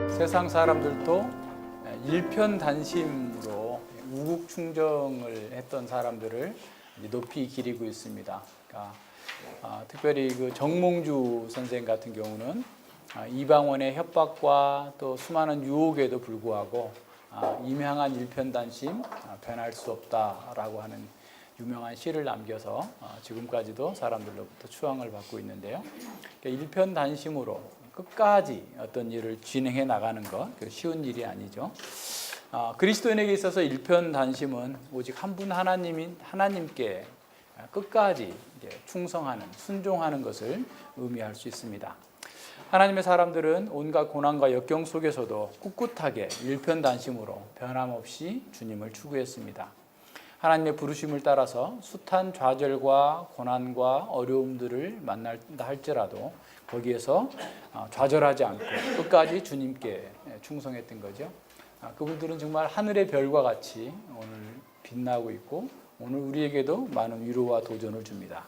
세상 사람들도 일편단심으로 우국충정을 했던 사람들을 높이 기리고 있습니다. 그러니까 특별히 그 정몽주 선생 같은 경우는 이방원의 협박과 또 수많은 유혹에도 불구하고 임향한 일편단심, 변할 수 없다라고 하는 유명한 시를 남겨서 지금까지도 사람들로부터 추앙을 받고 있는데요. 그러니까 일편단심으로 끝까지 어떤 일을 진행해 나가는 것, 쉬운 일이 아니죠. 그리스도인에게 있어서 일편단심은 오직 한 분 하나님께 끝까지 충성하는, 순종하는 것을 의미할 수 있습니다. 하나님의 사람들은 온갖 고난과 역경 속에서도 꿋꿋하게 일편단심으로 변함없이 주님을 추구했습니다. 하나님의 부르심을 따라서 숱한 좌절과 고난과 어려움들을 만난다 할지라도 거기에서 좌절하지 않고 끝까지 주님께 충성했던 거죠. 그분들은 정말 하늘의 별과 같이 오늘 빛나고 있고 오늘 우리에게도 많은 위로와 도전을 줍니다.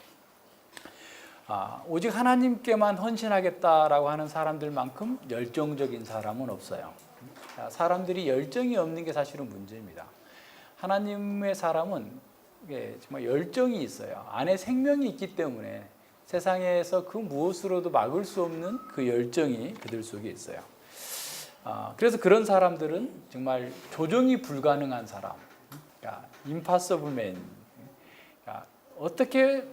오직 하나님께만 헌신하겠다라고 하는 사람들만큼 열정적인 사람은 없어요. 사람들이 열정이 없는 게 사실은 문제입니다. 하나님의 사람은 정말 열정이 있어요. 안에 생명이 있기 때문에 세상에서 그 무엇으로도 막을 수 없는 그 열정이 그들 속에 있어요. 그래서 그런 사람들은 정말 조정이 불가능한 사람, 그러니까 impossible man, 그러니까 어떻게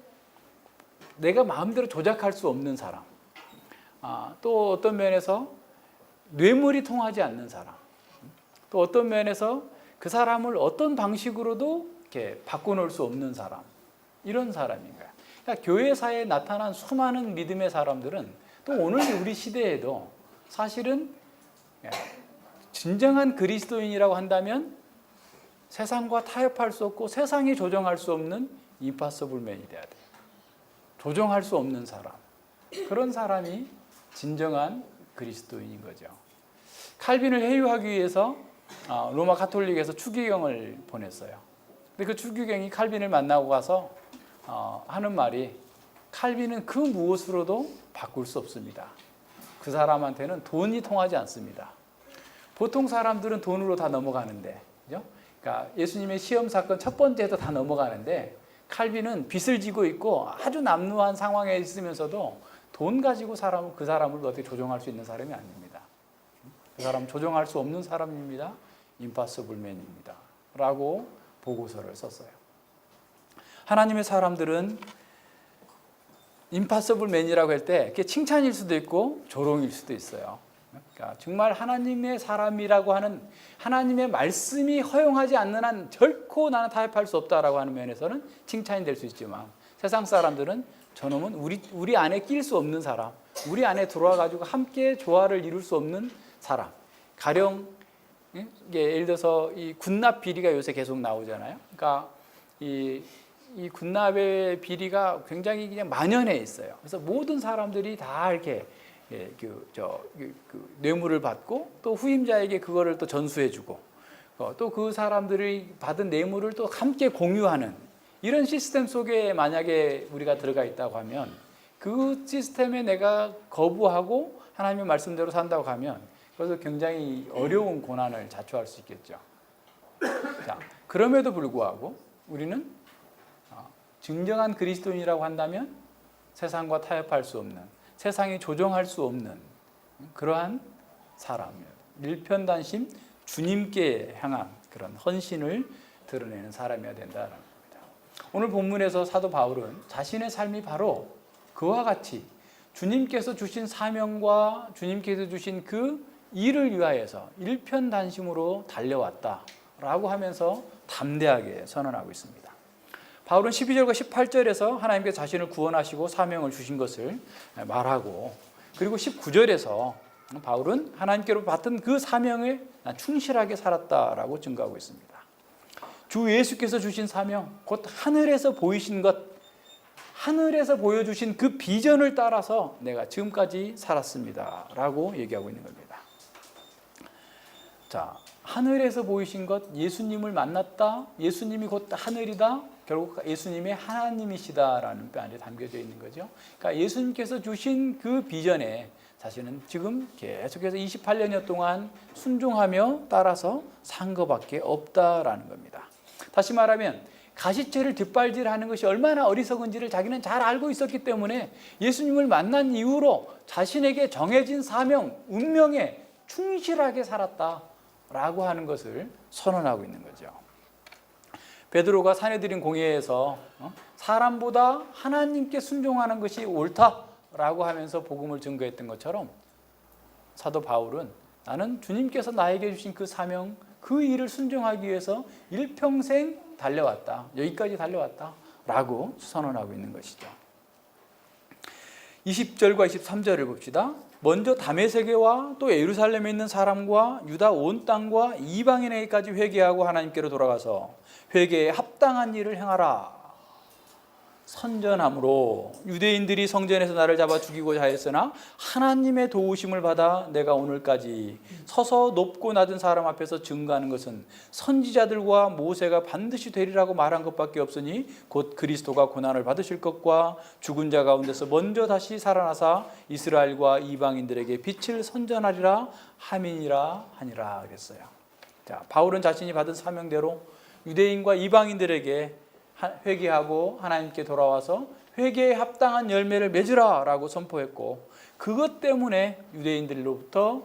내가 마음대로 조작할 수 없는 사람, 또 어떤 면에서 뇌물이 통하지 않는 사람, 또 어떤 면에서 그 사람을 어떤 방식으로도 이렇게 바꿔놓을 수 없는 사람, 이런 사람인 거야. 그러니까 교회사에 나타난 수많은 믿음의 사람들은 또 오늘 우리 시대에도 사실은 진정한 그리스도인이라고 한다면 세상과 타협할 수 없고 세상이 조정할 수 없는 impossible man이 돼야 돼요. 조정할 수 없는 사람, 그런 사람이 진정한 그리스도인인 거죠. 칼빈을 해유하기 위해서 로마 가톨릭에서 추기경을 보냈어요. 근데 그 추기경이 칼빈을 만나고 가서 하는 말이, 칼빈은 그 무엇으로도 바꿀 수 없습니다. 그 사람한테는 돈이 통하지 않습니다. 보통 사람들은 돈으로 다 넘어가는데, 그죠? 그러니까 예수님의 시험 사건 첫 번째에도 다 넘어가는데, 칼빈은 빚을 지고 있고 아주 남루한 상황에 있으면서도 돈 가지고 그 사람을 어떻게 조종할 수 있는 사람이 아닙니다. 그 사람은 조종할 수 없는 사람입니다. impossible man입니다. 라고 보고서를 썼어요. 하나님의 사람들은 impossible man이라고 할 때 그게 칭찬일 수도 있고 조롱일 수도 있어요. 그러니까 정말 하나님의 사람이라고 하는, 하나님의 말씀이 허용하지 않는 한 결코 나는 타협할 수 없다라고 하는 면에서는 칭찬이 될 수 있지만, 세상 사람들은 저놈은 우리 안에 낄 수 없는 사람, 우리 안에 들어와 가지고 함께 조화를 이룰 수 없는 사람. 가령 예를 들어서 이 군납 비리가 요새 계속 나오잖아요. 그러니까 이 군납의 비리가 굉장히 그냥 만연해 있어요. 그래서 모든 사람들이 다 이렇게 뇌물을 받고 또 후임자에게 그거를 또 전수해주고 또 그 사람들이 받은 뇌물을 또 함께 공유하는 이런 시스템 속에 만약에 우리가 들어가 있다고 하면, 그 시스템에 내가 거부하고 하나님의 말씀대로 산다고 하면 그래서 굉장히 어려운 고난을 자초할 수 있겠죠. 자, 그럼에도 불구하고 우리는 진정한 그리스도인이라고 한다면 세상과 타협할 수 없는, 세상이 조정할 수 없는 그러한 사람이에요. 일편단심, 주님께 향한 그런 헌신을 드러내는 사람이어야 된다는 겁니다. 오늘 본문에서 사도 바울은 자신의 삶이 바로 그와 같이 주님께서 주신 사명과 주님께서 주신 그 일을 위하여서 일편단심으로 달려왔다라고 하면서 담대하게 선언하고 있습니다. 바울은 12절과 18절에서 하나님께 자신을 구원하시고 사명을 주신 것을 말하고, 그리고 19절에서 바울은 하나님께로 받은 그 사명에 충실하게 살았다라고 증거하고 있습니다. 주 예수께서 주신 사명, 곧 하늘에서 보이신 것, 하늘에서 보여주신 그 비전을 따라서 내가 지금까지 살았습니다 라고 얘기하고 있는 겁니다. 자, 하늘에서 보이신 것, 예수님을 만났다. 예수님이 곧 하늘이다. 결국 예수님의 하나님이시다라는 뼈 안에 담겨져 있는 거죠. 그러니까 예수님께서 주신 그 비전에 사실은 지금 계속해서 28년여 동안 순종하며 따라서 산 것밖에 없다라는 겁니다. 다시 말하면 가시체를 뒷발질하는 것이 얼마나 어리석은지를 자기는 잘 알고 있었기 때문에 예수님을 만난 이후로 자신에게 정해진 사명, 운명에 충실하게 살았다라고 하는 것을 선언하고 있는 거죠. 베드로가 산헤드린 공회에서 사람보다 하나님께 순종하는 것이 옳다라고 하면서 복음을 증거했던 것처럼 사도 바울은 나는 주님께서 나에게 주신 그 사명, 그 일을 순종하기 위해서 일평생 달려왔다. 여기까지 달려왔다. 라고 선언하고 있는 것이죠. 20절과 23절을 봅시다. 먼저 다메섹에와 또 예루살렘에 있는 사람과 유다 온 땅과 이방인에게까지 회개하고 하나님께로 돌아가서 회개에 합당한 일을 행하라. 선전함으로 유대인들이 성전에서 나를 잡아 죽이고자 하였으나 하나님의 도우심을 받아 내가 오늘까지 서서 높고 낮은 사람 앞에서 증거하는 것은 선지자들과 모세가 반드시 되리라고 말한 것밖에 없으니 곧 그리스도가 고난을 받으실 것과 죽은 자 가운데서 먼저 다시 살아나사 이스라엘과 이방인들에게 빛을 선전하리라 함이니라 하니라 그랬어요. 자, 바울은 자신이 받은 사명대로 유대인과 이방인들에게 회개하고 하나님께 돌아와서 회개에 합당한 열매를 맺으라 라고 선포했고, 그것 때문에 유대인들로부터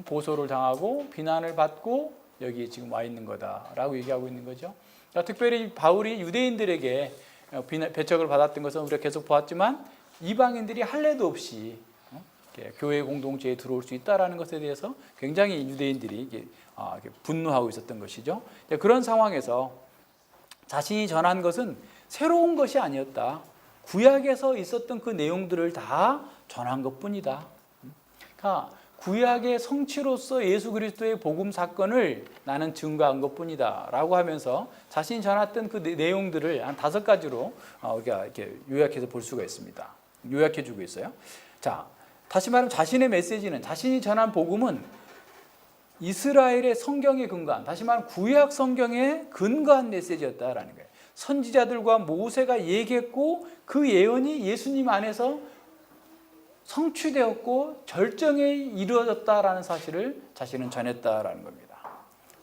보소를 당하고 비난을 받고 여기 지금 와 있는 거다라고 얘기하고 있는 거죠. 그러니까 특별히 바울이 유대인들에게 배척을 받았던 것은 우리가 계속 보았지만 이방인들이 할례도 없이 교회 공동체에 들어올 수 있다라는 것에 대해서 굉장히 유대인들이 분노하고 있었던 것이죠. 그런 상황에서 자신이 전한 것은 새로운 것이 아니었다. 구약에서 있었던 그 내용들을 다 전한 것뿐이다. 그러니까 구약의 성취로서 예수 그리스도의 복음 사건을 나는 증거한 것뿐이다 라고 하면서 자신이 전했던 그 내용들을 한 5가지로 우리가 이렇게 요약해서 볼 수가 있습니다. 요약해 주고 있어요. 자, 다시 말하면 자신의 메시지는, 자신이 전한 복음은 이스라엘의 성경에 근거한, 다시 말하면 구약 성경에 근거한 메시지였다라는 거예요. 선지자들과 모세가 얘기했고 그 예언이 예수님 안에서 성취되었고 절정에 이루어졌다라는 사실을 자신은 전했다라는 겁니다.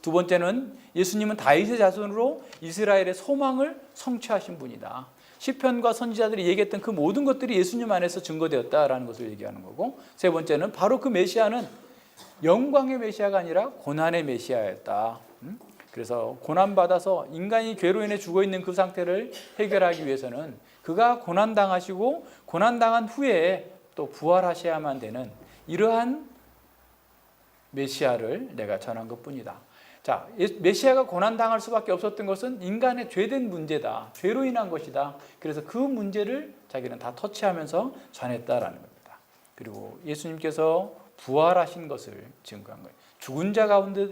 두 번째는 예수님은 다윗의 자손으로 이스라엘의 소망을 성취하신 분이다. 시편과 선지자들이 얘기했던 그 모든 것들이 예수님 안에서 증거되었다라는 것을 얘기하는 거고, 세 번째는 바로 그 메시아는 영광의 메시아가 아니라 고난의 메시아였다. 그래서 고난받아서 인간이 죄로 인해 죽어있는 그 상태를 해결하기 위해서는 그가 고난당하시고 고난당한 후에 또 부활하셔야만 되는 이러한 메시아를 내가 전한 것뿐이다. 자, 메시아가 고난당할 수밖에 없었던 것은 인간의 죄된 문제다. 죄로 인한 것이다. 그래서 그 문제를 자기는 다 터치하면서 전했다라는 겁니다. 그리고 예수님께서 부활하신 것을 증거한 거예요. 죽은 자 가운데,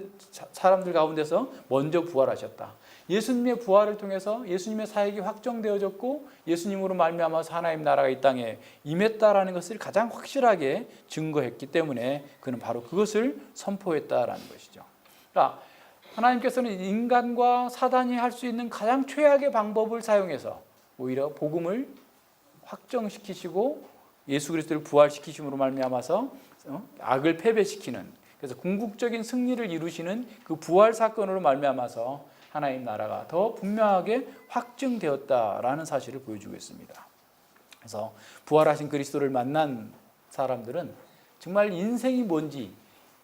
사람들 가운데서 먼저 부활하셨다. 예수님의 부활을 통해서 예수님의 사역이 확정되어졌고 예수님으로 말미암아서 하나님 나라가 이 땅에 임했다라는 것을 가장 확실하게 증거했기 때문에 그는 바로 그것을 선포했다라는 것이죠. 그러니까 하나님께서는 인간과 사단이 할 수 있는 가장 최악의 방법을 사용해서 오히려 복음을 확정시키시고 예수 그리스도를 부활시키심으로 말미암아서 악을 패배시키는, 그래서 궁극적인 승리를 이루시는 그 부활 사건으로 말미암아서 하나님 나라가 더 분명하게 확증되었다라는 사실을 보여주고 있습니다. 그래서 부활하신 그리스도를 만난 사람들은 정말 인생이 뭔지,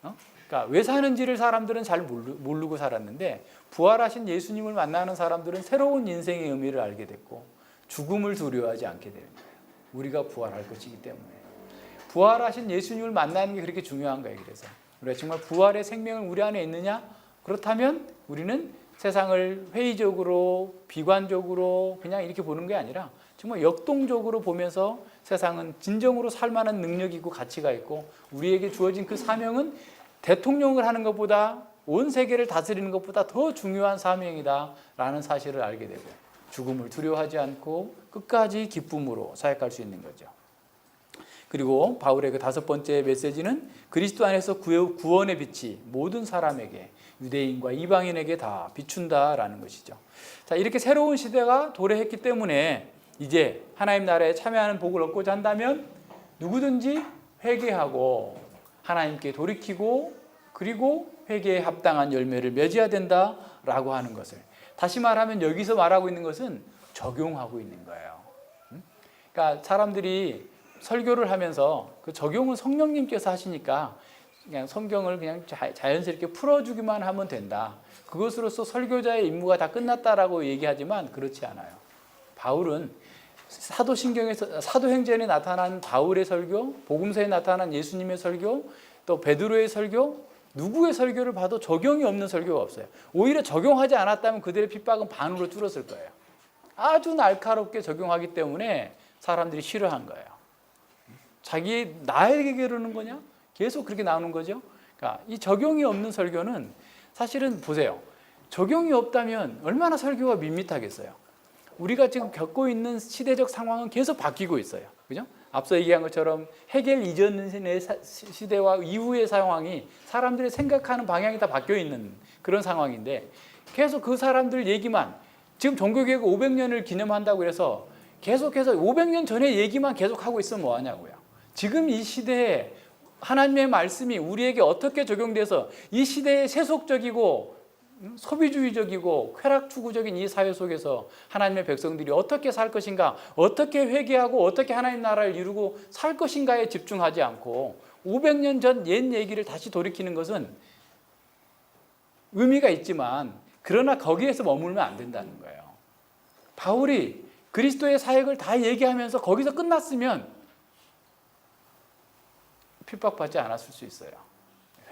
그러니까 왜 사는지를 사람들은 잘 모르고 살았는데 부활하신 예수님을 만나는 사람들은 새로운 인생의 의미를 알게 됐고 죽음을 두려워하지 않게 되는 거예요. 우리가 부활할 것이기 때문에. 부활하신 예수님을 만나는 게 그렇게 중요한 거예요. 그래서 우리가 정말 부활의 생명을 우리 안에 있느냐? 그렇다면 우리는 세상을 회의적으로 비관적으로 그냥 이렇게 보는 게 아니라 정말 역동적으로 보면서 세상은 진정으로 살만한 능력이 있고 가치가 있고 우리에게 주어진 그 사명은 대통령을 하는 것보다 온 세계를 다스리는 것보다 더 중요한 사명이다라는 사실을 알게 되고 죽음을 두려워하지 않고 끝까지 기쁨으로 사역할 수 있는 거죠. 그리고 바울의 그 5번째 메시지는 그리스도 안에서 구원의 빛이 모든 사람에게, 유대인과 이방인에게 다 비춘다라는 것이죠. 자, 이렇게 새로운 시대가 도래했기 때문에 이제 하나님 나라에 참여하는 복을 얻고자 한다면 누구든지 회개하고 하나님께 돌이키고 그리고 회개에 합당한 열매를 맺어야 된다라고 하는 것을, 다시 말하면 여기서 말하고 있는 것은 적용하고 있는 거예요. 그러니까 사람들이 설교를 하면서 그 적용은 성령님께서 하시니까 그냥 성경을 그냥 자연스럽게 풀어주기만 하면 된다, 그것으로서 설교자의 임무가 다 끝났다라고 얘기하지만 그렇지 않아요. 바울은 사도행전에 나타난 바울의 설교, 복음서에 나타난 예수님의 설교, 또 베드로의 설교, 누구의 설교를 봐도 적용이 없는 설교가 없어요. 오히려 적용하지 않았다면 그들의 핍박은 반으로 줄었을 거예요. 아주 날카롭게 적용하기 때문에 사람들이 싫어한 거예요. 나에게 그러는 거냐? 계속 그렇게 나오는 거죠. 그러니까 이 적용이 없는 설교는 사실은 보세요. 적용이 없다면 얼마나 설교가 밋밋하겠어요. 우리가 지금 겪고 있는 시대적 상황은 계속 바뀌고 있어요. 그죠? 앞서 얘기한 것처럼 해겔 이전의 시대와 이후의 상황이 사람들이 생각하는 방향이 다 바뀌어 있는 그런 상황인데, 계속 그 사람들 얘기만, 지금 종교개혁 500년을 기념한다고 해서 계속해서 500년 전의 얘기만 계속하고 있으면 뭐하냐고요. 지금 이 시대에 하나님의 말씀이 우리에게 어떻게 적용돼서 이 시대의 세속적이고 소비주의적이고 쾌락추구적인 이 사회 속에서 하나님의 백성들이 어떻게 살 것인가, 어떻게 회개하고 어떻게 하나님 나라를 이루고 살 것인가에 집중하지 않고 500년 전 옛 얘기를 다시 돌이키는 것은 의미가 있지만 그러나 거기에서 머물면 안 된다는 거예요. 바울이 그리스도의 사역을 다 얘기하면서 거기서 끝났으면 핍박받지 않았을 수 있어요.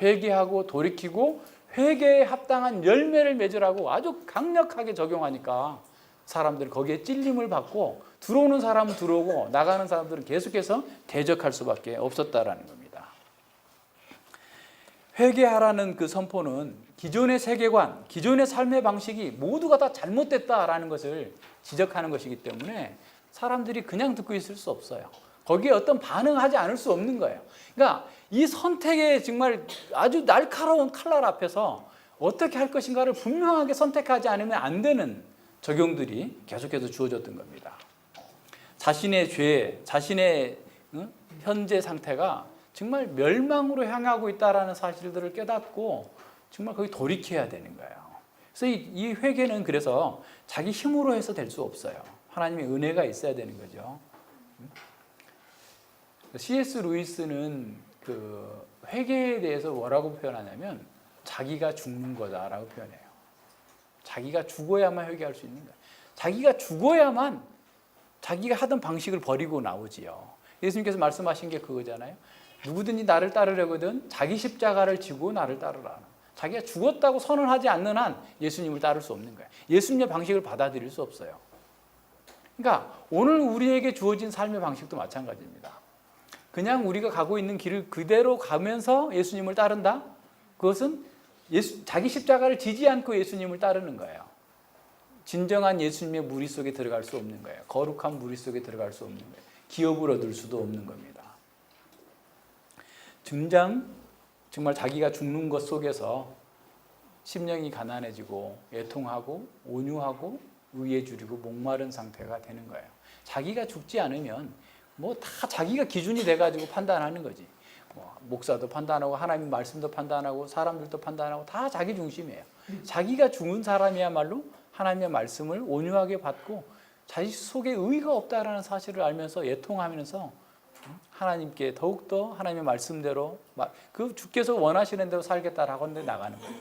회개하고 돌이키고 회개에 합당한 열매를 맺으라고 아주 강력하게 적용하니까 사람들이 거기에 찔림을 받고 들어오는 사람은 들어오고 나가는 사람들은 계속해서 대적할 수밖에 없었다라는 겁니다. 회개하라는 그 선포는 기존의 세계관, 기존의 삶의 방식이 모두가 다 잘못됐다라는 것을 지적하는 것이기 때문에 사람들이 그냥 듣고 있을 수 없어요. 거기에 어떤 반응하지 않을 수 없는 거예요. 그러니까 이 선택의 정말 아주 날카로운 칼날 앞에서 어떻게 할 것인가를 분명하게 선택하지 않으면 안 되는 적용들이 계속해서 주어졌던 겁니다. 자신의 죄, 자신의 현재 상태가 정말 멸망으로 향하고 있다는 사실들을 깨닫고 정말 거기 돌이켜야 되는 거예요. 그래서 이 회개는 그래서 자기 힘으로 해서 될 수 없어요. 하나님의 은혜가 있어야 되는 거죠. C.S. 루이스는 그 회개에 대해서 뭐라고 표현하냐면 자기가 죽는 거다라고 표현해요. 자기가 죽어야만 회개할 수 있는 거예요. 자기가 죽어야만 자기가 하던 방식을 버리고 나오지요. 예수님께서 말씀하신 게 그거잖아요. 누구든지 나를 따르려거든 자기 십자가를 지고 나를 따르라. 자기가 죽었다고 선언하지 않는 한 예수님을 따를 수 없는 거예요. 예수님의 방식을 받아들일 수 없어요. 그러니까 오늘 우리에게 주어진 삶의 방식도 마찬가지입니다. 그냥 우리가 가고 있는 길을 그대로 가면서 예수님을 따른다? 그것은 자기 십자가를 지지 않고 예수님을 따르는 거예요. 진정한 예수님의 무리 속에 들어갈 수 없는 거예요. 거룩한 무리 속에 들어갈 수 없는 거예요. 기업을 얻을 수도 없는 겁니다. 정말 자기가 죽는 것 속에서 심령이 가난해지고 애통하고 온유하고 의에 주리고 목마른 상태가 되는 거예요. 자기가 죽지 않으면 뭐 다 자기가 기준이 돼가지고 판단하는 거지. 목사도 판단하고 하나님 말씀도 판단하고 사람들도 판단하고 다 자기 중심이에요. 자기가 죽은 사람이야말로 하나님의 말씀을 온유하게 받고 자기 속에 의가 없다라는 사실을 알면서 애통하면서 하나님께 더욱더 하나님의 말씀대로 그 주께서 원하시는 대로 살겠다라고 하는데 나가는 거예요.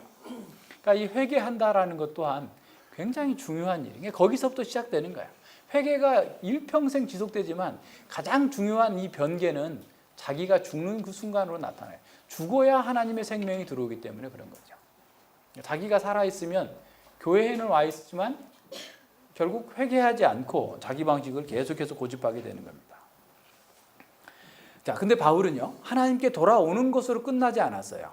그러니까 이 회개한다라는 것 또한 굉장히 중요한 일이에요. 거기서부터 시작되는 거예요. 회개가 일평생 지속되지만 가장 중요한 이 변개는 자기가 죽는 그 순간으로 나타나요. 죽어야 하나님의 생명이 들어오기 때문에 그런 거죠. 자기가 살아있으면 교회에는 와 있지만 결국 회개하지 않고 자기 방식을 계속해서 고집하게 되는 겁니다. 자, 근데 바울은요, 하나님께 돌아오는 것으로 끝나지 않았어요.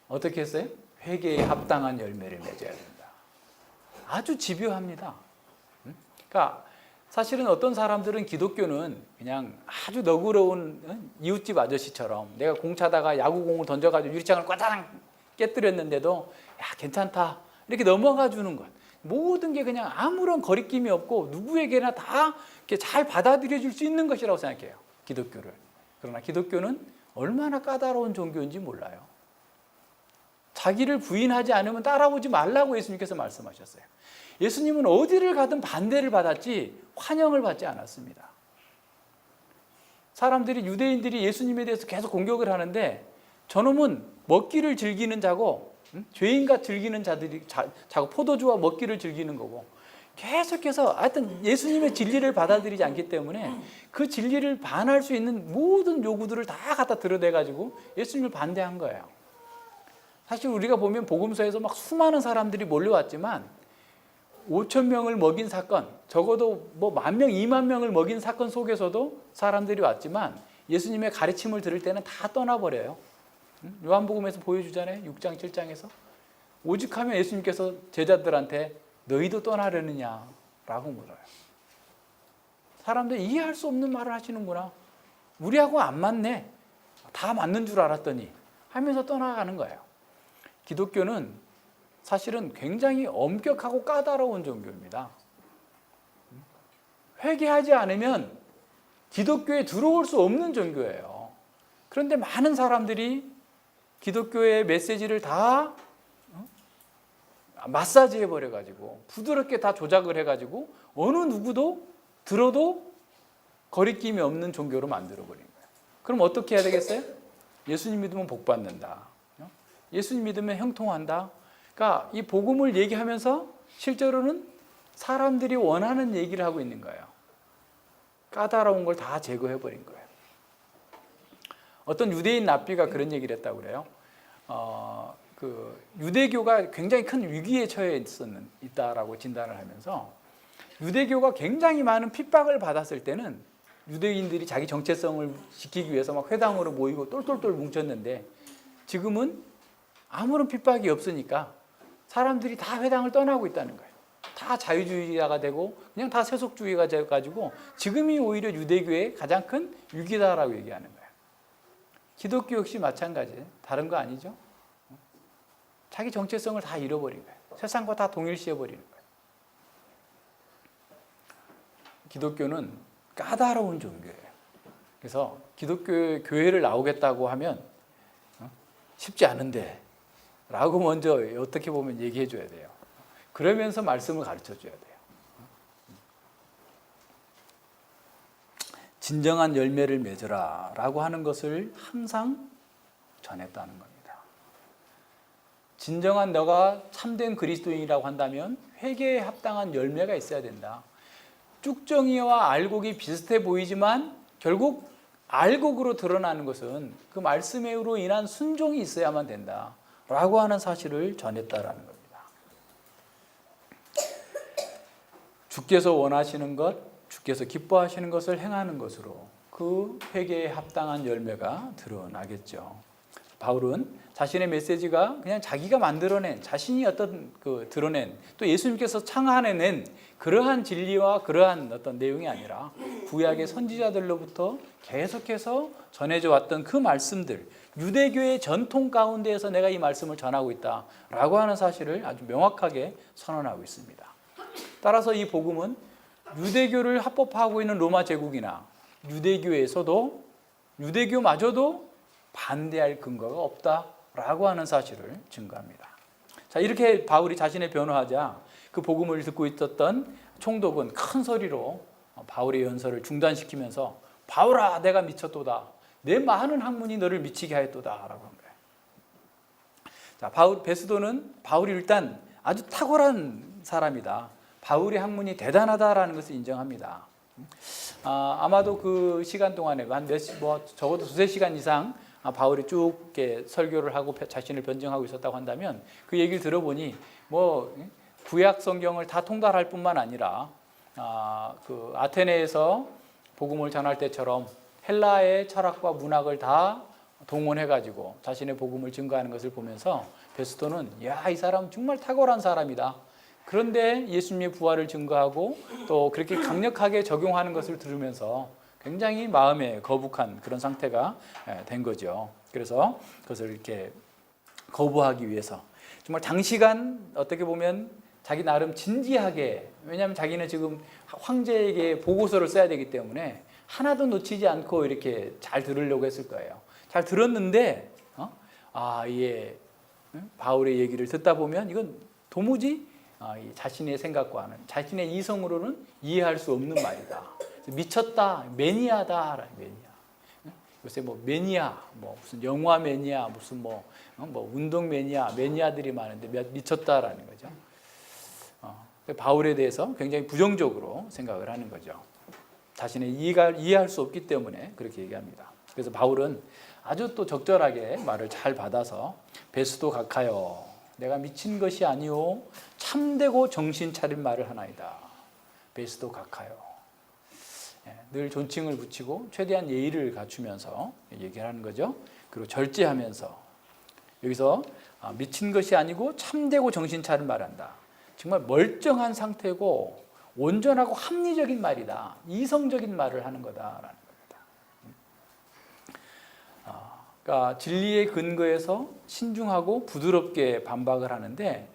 어떻게 했어요? 회개에 합당한 열매를 맺어야 된다. 아주 집요합니다. 그러니까 사실은 어떤 사람들은 기독교는 그냥 아주 너그러운 이웃집 아저씨처럼 내가 공 차다가 야구공을 던져가지고 유리창을 꽈당 깨뜨렸는데도 야 괜찮다 이렇게 넘어가 주는 것. 모든 게 그냥 아무런 거리낌이 없고 누구에게나 다 이렇게 잘 받아들여 줄 수 있는 것이라고 생각해요, 기독교를. 그러나 기독교는 얼마나 까다로운 종교인지 몰라요. 자기를 부인하지 않으면 따라오지 말라고 예수님께서 말씀하셨어요. 예수님은 어디를 가든 반대를 받았지 환영을 받지 않았습니다. 사람들이, 유대인들이 예수님에 대해서 계속 공격을 하는데 저놈은 먹기를 즐기는 자고 죄인과 즐기는 자고 포도주와 먹기를 즐기는 거고 계속해서 하여튼 예수님의 진리를 받아들이지 않기 때문에 그 진리를 반할 수 있는 모든 요구들을 다 갖다 드러내가지고 예수님을 반대한 거예요. 사실 우리가 보면 복음서에서 막 수많은 사람들이 몰려왔지만 5천 명을 먹인 사건, 적어도 뭐 10,000명, 20,000명을 먹인 사건 속에서도 사람들이 왔지만 예수님의 가르침을 들을 때는 다 떠나버려요. 요한복음에서 보여주잖아요. 6장, 7장에서. 오직하면 예수님께서 제자들한테 너희도 떠나려느냐라고 물어요. 사람들이 이해할 수 없는 말을 하시는구나. 우리하고 안 맞네. 다 맞는 줄 알았더니 하면서 떠나가는 거예요. 기독교는 사실은 굉장히 엄격하고 까다로운 종교입니다. 회개하지 않으면 기독교에 들어올 수 없는 종교예요. 그런데 많은 사람들이 기독교의 메시지를 다 마사지 해버려가지고 부드럽게 다 조작을 해가지고 어느 누구도 들어도 거리낌이 없는 종교로 만들어버린 거예요. 그럼 어떻게 해야 되겠어요? 예수님 믿으면 복 받는다. 예수님 믿으면 형통한다. 그러니까 이 복음을 얘기하면서 실제로는 사람들이 원하는 얘기를 하고 있는 거예요. 까다로운 걸 다 제거해버린 거예요. 어떤 유대인 랍비가 그런 얘기를 했다고 그래요. 유대교가 굉장히 큰 위기에 처해 있다라고 진단을 하면서 유대교가 굉장히 많은 핍박을 받았을 때는 유대인들이 자기 정체성을 지키기 위해서 막 회당으로 모이고 똘똘똘 뭉쳤는데 지금은 아무런 핍박이 없으니까 사람들이 다 회당을 떠나고 있다는 거예요. 다 자유주의자가 되고 그냥 다 세속주의가 돼가지고 지금이 오히려 유대교의 가장 큰 위기다라고 얘기하는 거예요. 기독교 역시 마찬가지예요. 다른 거 아니죠? 자기 정체성을 다 잃어버린 거예요. 세상과 다 동일시해버리는 거예요. 기독교는 까다로운 종교예요. 그래서 기독교 교회를 나오겠다고 하면 쉽지 않은데 라고 먼저 어떻게 보면 얘기해 줘야 돼요. 그러면서 말씀을 가르쳐 줘야 돼요. 진정한 열매를 맺으라 라고 하는 것을 항상 전했다는 겁니다. 진정한 너가 참된 그리스도인이라고 한다면 회개에 합당한 열매가 있어야 된다. 쭉정이와 알곡이 비슷해 보이지만 결국 알곡으로 드러나는 것은 그 말씀으로 인한 순종이 있어야만 된다 라고 하는 사실을 전했다라는 겁니다. 주께서 원하시는 것, 주께서 기뻐하시는 것을 행하는 것으로 그 회개에 합당한 열매가 드러나겠죠. 바울은 자신의 메시지가 그냥 자기가 만들어낸, 자신이 드러낸, 또 예수님께서 창안해낸 그러한 진리와 그러한 어떤 내용이 아니라 구약의 선지자들로부터 계속해서 전해져 왔던 그 말씀들, 유대교의 전통 가운데에서 내가 이 말씀을 전하고 있다라고 하는 사실을 아주 명확하게 선언하고 있습니다. 따라서 이 복음은 유대교를 합법화하고 있는 로마 제국이나 유대교에서도 유대교마저도 반대할 근거가 없다라고 하는 사실을 증거합니다. 자, 이렇게 바울이 자신의 변호하자 그 복음을 듣고 있었던 총독은 큰 소리로 바울의 연설을 중단시키면서 바울아 내가 미쳤도다. 내 많은 학문이 너를 미치게 하였도다라고 한 거예요. 자, 베스도는 바울이 일단 아주 탁월한 사람이다. 바울의 학문이 대단하다라는 것을 인정합니다. 아마도 그 시간 동안에 적어도 2-3시간 이상 바울이 쭉 이렇게 설교를 하고 자신을 변증하고 있었다고 한다면 그 얘기를 들어보니 구약 성경을 다 통달할 뿐만 아니라 그 아테네에서 복음을 전할 때처럼 헬라의 철학과 문학을 다 동원해가지고 자신의 복음을 증거하는 것을 보면서 베스도는 이 사람 정말 탁월한 사람이다. 그런데 예수님의 부활을 증거하고 또 그렇게 강력하게 적용하는 것을 들으면서 굉장히 마음에 거북한 그런 상태가 된 거죠. 그래서 그것을 이렇게 거부하기 위해서 정말 장시간 어떻게 보면 자기 나름 진지하게, 왜냐하면 자기는 지금 황제에게 보고서를 써야 되기 때문에 하나도 놓치지 않고 이렇게 잘 들으려고 했을 거예요. 잘 들었는데 예, 바울의 얘기를 듣다 보면 이건 도무지 자신의 생각과는, 자신의 이성으로는 이해할 수 없는 말이다. 미쳤다, 매니아다, 매니아. 요새 뭐 매니아, 뭐 무슨 영화 매니아, 무슨 뭐 운동 매니아, 매니아들이 많은데 미쳤다라는 거죠. 바울에 대해서 굉장히 부정적으로 생각을 하는 거죠. 자신의 이해할 수 없기 때문에 그렇게 얘기합니다. 그래서 바울은 아주 또 적절하게 말을 잘 받아서 베스도 각하여 내가 미친 것이 아니오 참되고 정신 차린 말을 하나이다. 베스도 각하여. 늘 존칭을 붙이고 최대한 예의를 갖추면서 얘기를 하는 거죠. 그리고 절제하면서 여기서 미친 것이 아니고 참되고 정신 차린 말을 한다. 정말 멀쩡한 상태고 온전하고 합리적인 말이다. 이성적인 말을 하는 거다라는 겁니다. 그러니까 진리의 근거에서 신중하고 부드럽게 반박을 하는데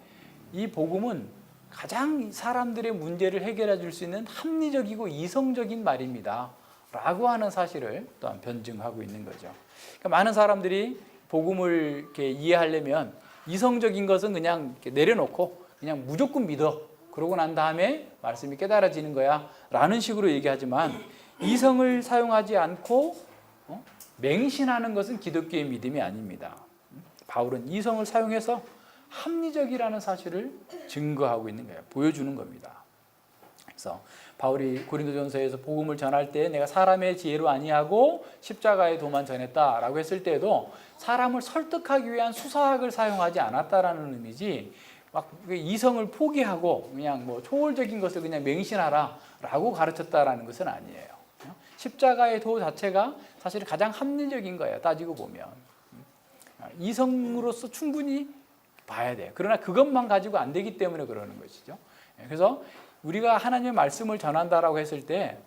이 복음은 가장 사람들의 문제를 해결해 줄 수 있는 합리적이고 이성적인 말입니다. 라고 하는 사실을 또한 변증하고 있는 거죠. 그러니까 많은 사람들이 복음을 이렇게 이해하려면 이성적인 것은 그냥 이렇게 내려놓고 그냥 무조건 믿어. 그러고 난 다음에 말씀이 깨달아지는 거야. 라는 식으로 얘기하지만 이성을 사용하지 않고 맹신하는 것은 기독교의 믿음이 아닙니다. 바울은 이성을 사용해서 합리적이라는 사실을 증거하고 있는 거예요. 보여주는 겁니다. 그래서 바울이 고린도전서에서 복음을 전할 때 내가 사람의 지혜로 아니하고 십자가의 도만 전했다라고 했을 때도 사람을 설득하기 위한 수사학을 사용하지 않았다라는 의미지 막 이성을 포기하고 그냥 뭐 초월적인 것을 그냥 맹신하라라고 가르쳤다라는 것은 아니에요. 십자가의 도 자체가 사실 가장 합리적인 거예요. 따지고 보면 이성으로서 충분히 봐야 돼요. 그러나 그것만 가지고 안 되기 때문에 그러는 것이죠. 그래서 우리가 하나님의 말씀을 전한다라고 했을 때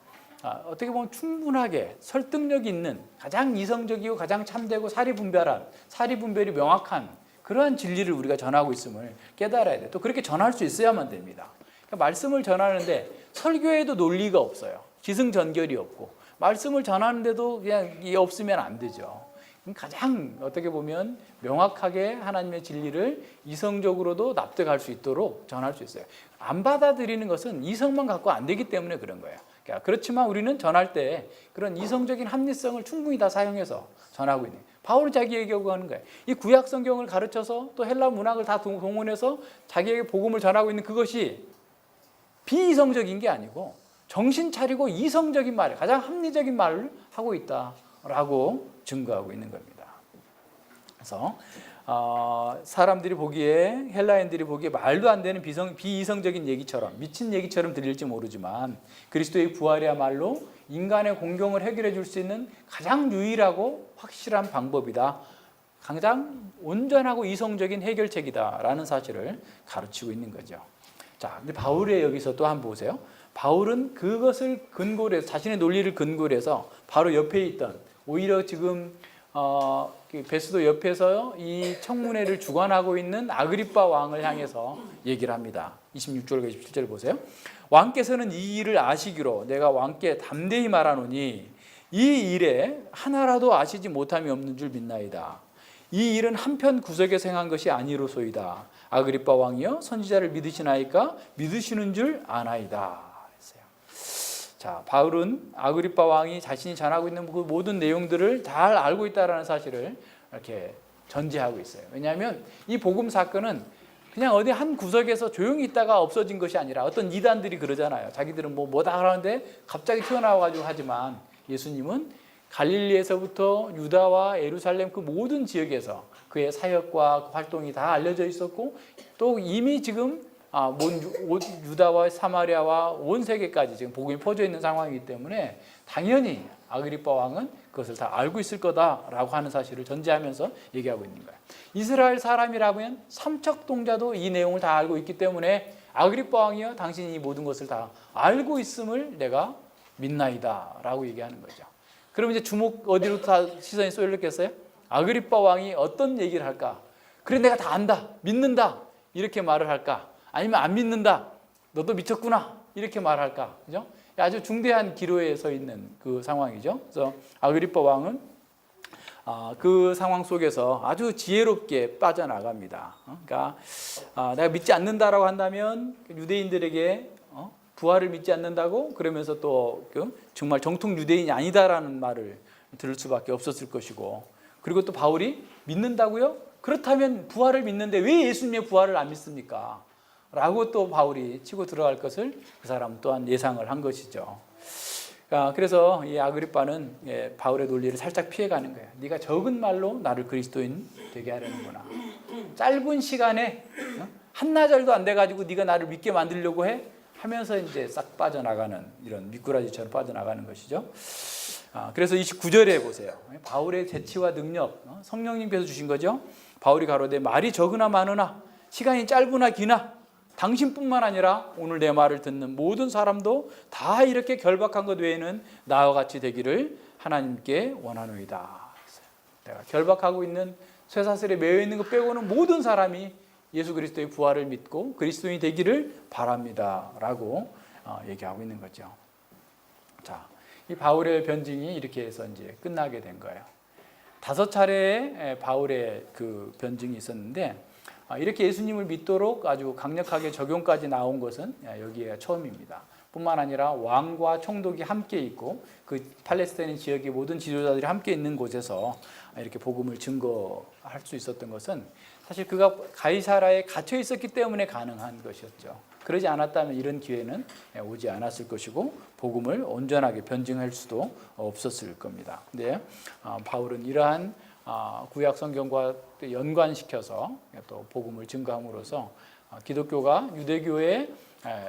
어떻게 보면 충분하게 설득력 있는 가장 이성적이고 가장 참되고 사리분별이 명확한 그러한 진리를 우리가 전하고 있음을 깨달아야 돼요. 또 그렇게 전할 수 있어야만 됩니다. 그러니까 말씀을 전하는데 설교에도 논리가 없어요. 기승전결이 없고 말씀을 전하는데도 그냥 이게 없으면 안 되죠. 가장 어떻게 보면 명확하게 하나님의 진리를 이성적으로도 납득할 수 있도록 전할 수 있어요. 안 받아들이는 것은 이성만 갖고 안 되기 때문에 그런 거예요. 그렇지만 우리는 전할 때 그런 이성적인 합리성을 충분히 다 사용해서 전하고 있는 거예요. 바울은 자기에게 요구하는 거예요. 이 구약 성경을 가르쳐서 또 헬라 문학을 다 동원해서 자기에게 복음을 전하고 있는 그것이 비이성적인 게 아니고 정신 차리고 이성적인 말, 가장 합리적인 말을 하고 있다라고 증거하고 있는 겁니다. 그래서 사람들이 보기에 헬라인들이 보기에 말도 안 되는 비이성적인 얘기처럼 미친 얘기처럼 들릴지 모르지만 그리스도의 부활이야말로 인간의 공경을 해결해 줄 수 있는 가장 유일하고 확실한 방법이다. 가장 온전하고 이성적인 해결책이다라는 사실을 가르치고 있는 거죠. 자, 근데 바울의 여기서 또 한번 보세요. 바울은 그것을 근거로 해서 자신의 논리를 근거로 해서 바로 옆에 있던 오히려 지금 베스도 옆에서 이 청문회를 주관하고 있는 아그리빠 왕을 향해서 얘기를 합니다. 26절과 27절 보세요. 왕께서는 이 일을 아시기로 내가 왕께 담대히 말하노니 이 일에 하나라도 아시지 못함이 없는 줄 믿나이다. 이 일은 한편 구석에서 행한 것이 아니로소이다. 아그리빠 왕이여 선지자를 믿으시나이까 믿으시는 줄 아나이다. 자, 바울은 아그리빠 왕이 자신이 전하고 있는 그 모든 내용들을 잘 알고 있다는 사실을 이렇게 전제하고 있어요. 왜냐하면 이 복음 사건은 그냥 어디 한 구석에서 조용히 있다가 없어진 것이 아니라 어떤 이단들이 그러잖아요. 자기들은 뭐다 하는데 갑자기 튀어나와가지고 하지만 예수님은 갈릴리에서부터 유다와 예루살렘 그 모든 지역에서 그의 사역과 활동이 다 알려져 있었고 또 이미 지금 유다와 사마리아와 온 세계까지 지금 복음이 퍼져 있는 상황이기 때문에 당연히 아그리빠 왕은 그것을 다 알고 있을 거다라고 하는 사실을 전제하면서 얘기하고 있는 거예요. 이스라엘 사람이라면 삼척동자도 이 내용을 다 알고 있기 때문에 아그리빠 왕이여 당신이 이 모든 것을 다 알고 있음을 내가 믿나이다 라고 얘기하는 거죠. 그럼 이제 주목 어디로 다 시선이 쏠렸겠어요? 아그리빠 왕이 어떤 얘기를 할까? 그래 내가 다 안다, 믿는다 이렇게 말을 할까? 아니면 안 믿는다, 너도 미쳤구나 이렇게 말할까? 그죠? 아주 중대한 기로에 서 있는 그 상황이죠. 그래서 아그리빠 왕은 그 상황 속에서 아주 지혜롭게 빠져나갑니다. 그러니까 내가 믿지 않는다라고 한다면 유대인들에게 부활을 믿지 않는다고 그러면서 또 정말 정통 유대인이 아니다라는 말을 들을 수밖에 없었을 것이고, 그리고 또 바울이 믿는다고요? 그렇다면 부활을 믿는데 왜 예수님의 부활을 안 믿습니까? 라고 또 바울이 치고 들어갈 것을 그 사람 또한 예상을 한 것이죠. 그래서 이 아그리빠는 바울의 논리를 살짝 피해가는 거예요. 네가 적은 말로 나를 그리스도인 되게 하려는구나. 짧은 시간에 한나절도 안 돼가지고 네가 나를 믿게 만들려고 해? 하면서 이제 싹 빠져나가는, 이런 미꾸라지처럼 빠져나가는 것이죠. 그래서 29절에 보세요. 바울의 재치와 능력, 성령님께서 주신 거죠. 바울이 가로되 말이 적으나 많으나 시간이 짧으나 기나 당신뿐만 아니라 오늘 내 말을 듣는 모든 사람도 다 이렇게 결박한 것 외에는 나와 같이 되기를 하나님께 원하노이다. 내가 결박하고 있는 쇠사슬에 매여 있는 것 빼고는 모든 사람이 예수 그리스도의 부활을 믿고 그리스도인이 되기를 바랍니다 라고 얘기하고 있는 거죠. 자, 이 바울의 변증이 이렇게 해서 이제 끝나게 된 거예요. 5차례의 바울의 그 변증이 있었는데, 이렇게 예수님을 믿도록 아주 강력하게 적용까지 나온 것은 여기가 처음입니다. 뿐만 아니라 왕과 총독이 함께 있고 그 팔레스타인 지역의 모든 지도자들이 함께 있는 곳에서 이렇게 복음을 증거할 수 있었던 것은 사실 그가 가이사라에 갇혀 있었기 때문에 가능한 것이었죠. 그러지 않았다면 이런 기회는 오지 않았을 것이고 복음을 온전하게 변증할 수도 없었을 겁니다. 근데 바울은 이러한 구약 성경과 연관시켜서 또 복음을 증거함으로써 기독교가 유대교의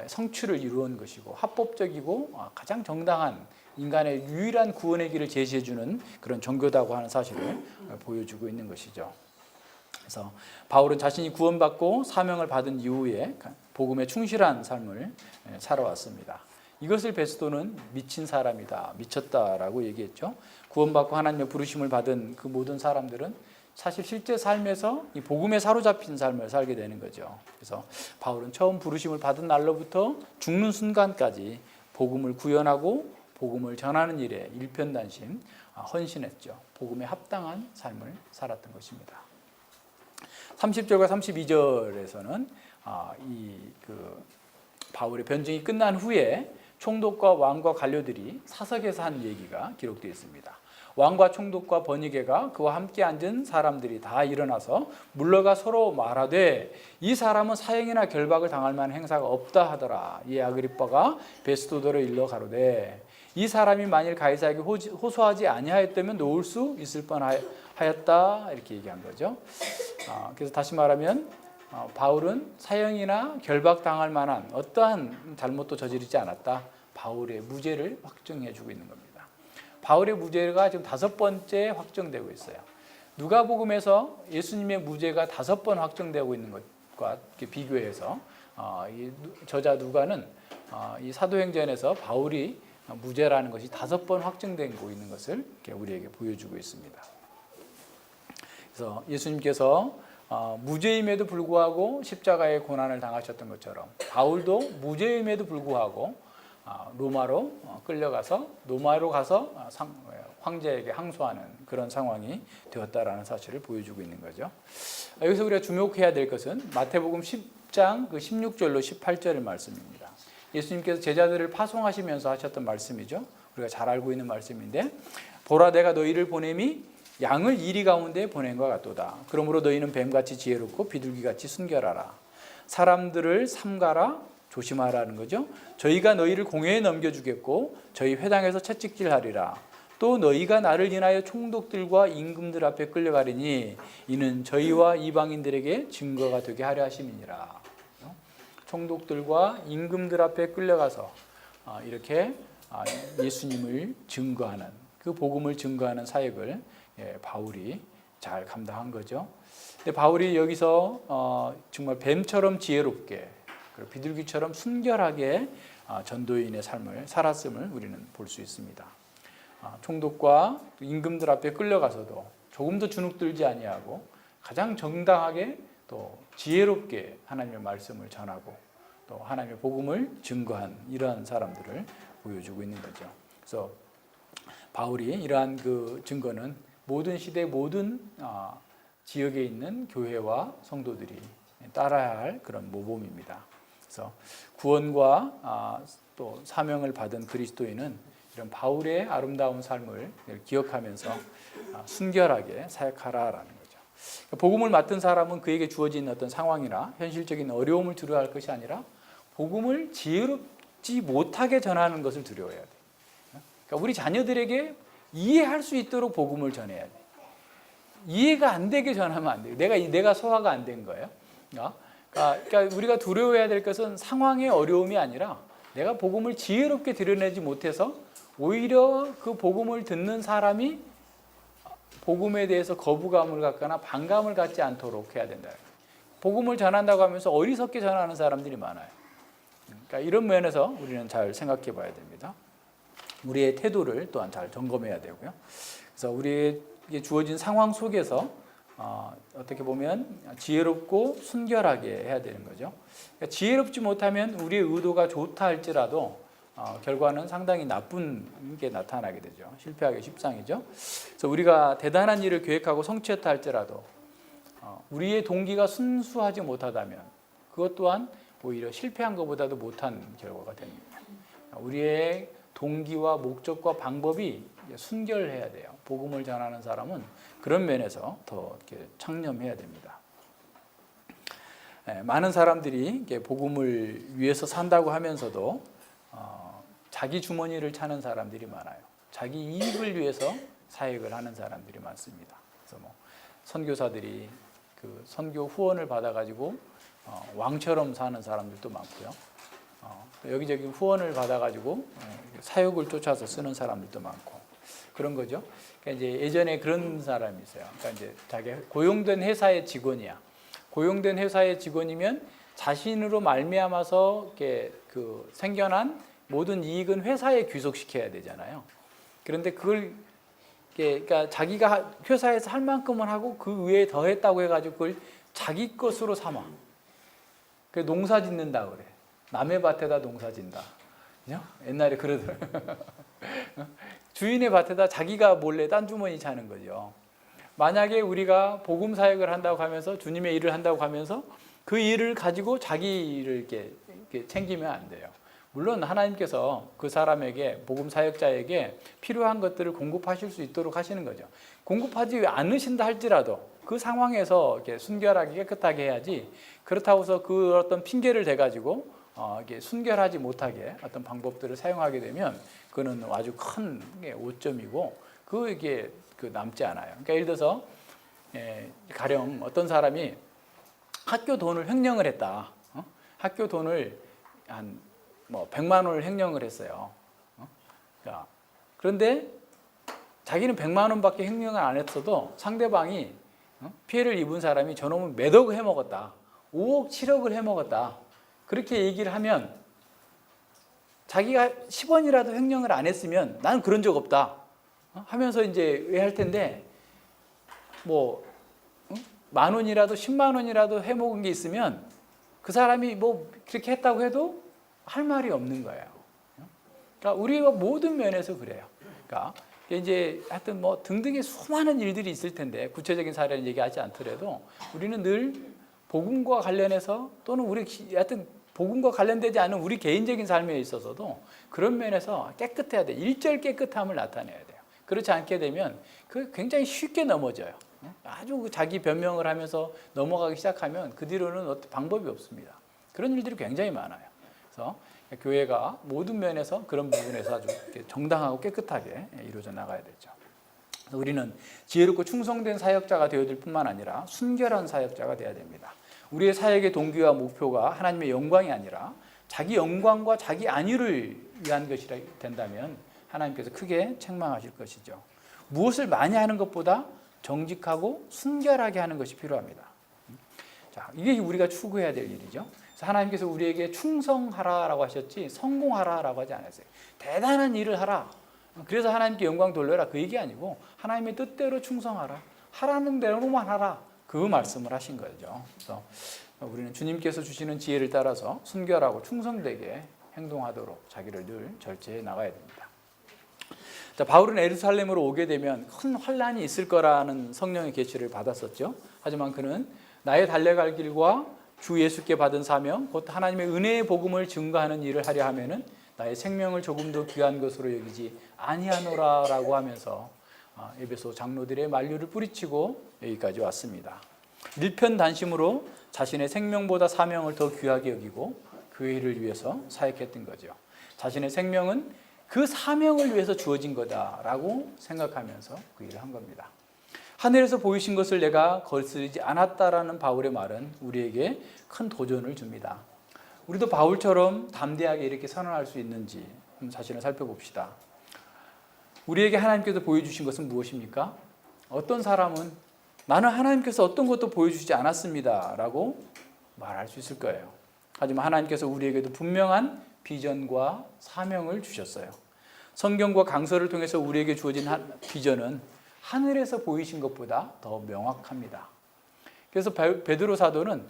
성취를 이루은 것이고 합법적이고 가장 정당한 인간의 유일한 구원의 길을 제시해주는 그런 종교다고 하는 사실을 보여주고 있는 것이죠. 그래서 바울은 자신이 구원받고 사명을 받은 이후에 복음에 충실한 삶을 살아왔습니다. 이것을 베스도는 미친 사람이다, 미쳤다라고 얘기했죠. 구원받고 하나님의 부르심을 받은 그 모든 사람들은 사실 실제 삶에서 이 복음에 사로잡힌 삶을 살게 되는 거죠. 그래서 바울은 처음 부르심을 받은 날로부터 죽는 순간까지 복음을 구현하고 복음을 전하는 일에 일편단심 헌신했죠. 복음에 합당한 삶을 살았던 것입니다. 30절과 32절에서는 바울의 변증이 끝난 후에 총독과 왕과 관료들이 사석에서 한 얘기가 기록되어 있습니다. 왕과 총독과 번이게가 그와 함께 앉은 사람들이 다 일어나서 물러가 서로 말하되 이 사람은 사형이나 결박을 당할 만한 행사가 없다 하더라. 이에 아그리빠가 베스도더를 일러 가로되 이 사람이 만일 가이사에게 호소하지 아니하였다면 놓을 수 있을 뻔하였다, 이렇게 얘기한 거죠. 그래서 다시 말하면 바울은 사형이나 결박당할 만한 어떠한 잘못도 저지르지 않았다. 바울의 무죄를 확정해주고 있는 겁니다. 바울의 무죄가 지금 5번째 확정되고 있어요. 누가복음에서 예수님의 무죄가 5번 확정되고 있는 것과 비교해서 이 저자 누가는 이 사도행전에서 바울이 무죄라는 것이 5번 확정되고 있는 것을 우리에게 보여주고 있습니다. 그래서 예수님께서 무죄임에도 불구하고 십자가의 고난을 당하셨던 것처럼 바울도 무죄임에도 불구하고 로마로 끌려가서 로마로 가서 황제에게 항소하는 그런 상황이 되었다라는 사실을 보여주고 있는 거죠. 여기서 우리가 주목해야 될 것은 마태복음 10장 그 16절로 18절의 말씀입니다. 예수님께서 제자들을 파송하시면서 하셨던 말씀이죠. 우리가 잘 알고 있는 말씀인데, 보라 내가 너희를 보냄이 양을 이리 가운데 보낸 것 같도다. 그러므로 너희는 뱀같이 지혜롭고 비둘기같이 순결하라. 사람들을 삼가라, 조심하라는 거죠. 저희가 너희를 공회에 넘겨주겠고 저희 회당에서 채찍질하리라. 또 너희가 나를 인하여 총독들과 임금들 앞에 끌려가리니 이는 저희와 이방인들에게 증거가 되게 하려 하심이니라. 총독들과 임금들 앞에 끌려가서 이렇게 예수님을 증거하는, 그 복음을 증거하는 사역을 바울이 잘 감당한 거죠. 근데 바울이 여기서 정말 뱀처럼 지혜롭게 그리고 비둘기처럼 순결하게 전도인의 삶을 살았음을 우리는 볼 수 있습니다. 총독과 임금들 앞에 끌려가서도 조금도 주눅들지 아니하고 가장 정당하게 또 지혜롭게 하나님의 말씀을 전하고 또 하나님의 복음을 증거한 이러한 사람들을 보여주고 있는 거죠. 그래서 바울이 이러한 그 증거는 모든 시대 모든 지역에 있는 교회와 성도들이 따라야 할 그런 모범입니다. 그래서 구원과 또 사명을 받은 그리스도인은 이런 바울의 아름다운 삶을 기억하면서 순결하게 사역하라라는 거죠. 복음을 맡은 사람은 그에게 주어진 어떤 상황이나 현실적인 어려움을 두려워할 것이 아니라 복음을 지혜롭지 못하게 전하는 것을 두려워해야 돼. 그러니까 우리 자녀들에게 이해할 수 있도록 복음을 전해야 돼. 이해가 안 되게 전하면 안 돼요. 내가 소화가 안 된 거예요. 그러니까 우리가 두려워해야 될 것은 상황의 어려움이 아니라 내가 복음을 지혜롭게 드러내지 못해서 오히려 그 복음을 듣는 사람이 복음에 대해서 거부감을 갖거나 반감을 갖지 않도록 해야 된다. 복음을 전한다고 하면서 어리석게 전하는 사람들이 많아요. 그러니까 이런 면에서 우리는 잘 생각해 봐야 됩니다. 우리의 태도를 또한 잘 점검해야 되고요. 그래서 우리에게 주어진 상황 속에서 어떻게 보면 지혜롭고 순결하게 해야 되는 거죠. 그러니까 지혜롭지 못하면 우리의 의도가 좋다 할지라도 결과는 상당히 나쁜 게 나타나게 되죠. 실패하기 십상이죠. 그래서 우리가 대단한 일을 계획하고 성취했다 할지라도 우리의 동기가 순수하지 못하다면 그것 또한 오히려 실패한 것보다도 못한 결과가 됩니다. 우리의 동기와 목적과 방법이 순결해야 돼요. 복음을 전하는 사람은 그런 면에서 더 이렇게 창념해야 됩니다. 많은 사람들이 복음을 위해서 산다고 하면서도 자기 주머니를 차는 사람들이 많아요. 자기 이익을 위해서 사역을 하는 사람들이 많습니다. 그래서 선교사들이 그 선교 후원을 받아가지고 왕처럼 사는 사람들도 많고요. 여기저기 후원을 받아가지고 사역을 쫓아서 쓰는 사람들도 많고 그런 거죠. 그러니까 이제 예전에 그런 사람이 있어요. 그러니까 이제 자기 고용된 회사의 직원이야. 고용된 회사의 직원이면 자신으로 말미암아서 이렇게 그 생겨난 모든 이익은 회사에 귀속시켜야 되잖아요. 그런데 그걸 그러니까 자기가 회사에서 할 만큼은 하고 그 외에 더 했다고 해가지고 그걸 자기 것으로 삼아. 그 농사 짓는다 그래. 남의 밭에다 농사 짓는다. 그죠? 옛날에 그러더라고요. 주인의 밭에다 자기가 몰래 딴 주머니 차는 거죠. 만약에 우리가 복음 사역을 한다고 하면서 주님의 일을 한다고 하면서 그 일을 가지고 자기 일을 이렇게 챙기면 안 돼요. 물론 하나님께서 그 사람에게 복음 사역자에게 필요한 것들을 공급하실 수 있도록 하시는 거죠. 공급하지 않으신다 할지라도 그 상황에서 이렇게 순결하게 깨끗하게 해야지 그렇다고 해서 그 어떤 핑계를 대가지고 이게 순결하지 못하게 어떤 방법들을 사용하게 되면 그는 아주 큰 오점이고 그게 남지 않아요. 그러니까 예를 들어서 가령 어떤 사람이 학교 돈을 횡령을 했다. 학교 돈을 한 100만 원을 횡령을 했어요. 그런데 자기는 100만 원밖에 횡령을 안 했어도 상대방이 피해를 입은 사람이 저놈은 몇 억을 해먹었다. 5억, 7억을 해먹었다. 그렇게 얘기를 하면 자기가 10원이라도 횡령을 안 했으면 나는 그런 적 없다 하면서 이제 왜 할 텐데 만 원이라도 10만 원이라도 해먹은 게 있으면 그 사람이 그렇게 했다고 해도 할 말이 없는 거예요. 그러니까 우리가 모든 면에서 그래요. 그러니까 이제 하여튼 등등의 수많은 일들이 있을 텐데 구체적인 사례는 얘기하지 않더라도 우리는 늘 복음과 관련해서 또는 우리 하여튼 복음과 관련되지 않은 우리 개인적인 삶에 있어서도 그런 면에서 깨끗해야 돼. 일절 깨끗함을 나타내야 돼요. 그렇지 않게 되면 그 굉장히 쉽게 넘어져요. 아주 자기 변명을 하면서 넘어가기 시작하면 그 뒤로는 어떤 방법이 없습니다. 그런 일들이 굉장히 많아요. 그래서 교회가 모든 면에서 그런 부분에서 아주 정당하고 깨끗하게 이루어져 나가야 되죠. 우리는 지혜롭고 충성된 사역자가 되어질 뿐만 아니라 순결한 사역자가 되어야 됩니다. 우리의 사역의 동기와 목표가 하나님의 영광이 아니라 자기 영광과 자기 안위를 위한 것이라 된다면 하나님께서 크게 책망하실 것이죠. 무엇을 많이 하는 것보다 정직하고 순결하게 하는 것이 필요합니다. 자, 이게 우리가 추구해야 될 일이죠. 그래서 하나님께서 우리에게 충성하라라고 하셨지 성공하라라고 하지 않았어요. 대단한 일을 하라. 그래서 하나님께 영광 돌려라 그 얘기 아니고 하나님의 뜻대로 충성하라. 하라는 대로만 하라. 그 말씀을 하신 거죠. 그래서 우리는 주님께서 주시는 지혜를 따라서 순결하고 충성되게 행동하도록 자기를 늘 절제해 나가야 됩니다. 자, 바울은 예루살렘으로 오게 되면 큰 환란이 있을 거라는 성령의 계시를 받았었죠. 하지만 그는 나의 달려갈 길과 주 예수께 받은 사명, 곧 하나님의 은혜의 복음을 증거하는 일을 하려 하면은 나의 생명을 조금 더 귀한 것으로 여기지 아니하노라라고 하면서 에베소 장로들의 만류를 뿌리치고 여기까지 왔습니다. 일편단심으로 자신의 생명보다 사명을 더 귀하게 여기고 교회를 위해서 사역했던 거죠. 자신의 생명은 그 사명을 위해서 주어진 거다라고 생각하면서 그 일을 한 겁니다. 하늘에서 보이신 것을 내가 거스르지 않았다라는 바울의 말은 우리에게 큰 도전을 줍니다. 우리도 바울처럼 담대하게 이렇게 선언할 수 있는지 자신을 살펴봅시다. 우리에게 하나님께서 보여주신 것은 무엇입니까? 어떤 사람은 나는 하나님께서 어떤 것도 보여주지 않았습니다 라고 말할 수 있을 거예요. 하지만 하나님께서 우리에게도 분명한 비전과 사명을 주셨어요. 성경과 강서를 통해서 우리에게 주어진 비전은 하늘에서 보이신 것보다 더 명확합니다. 그래서 베드로 사도는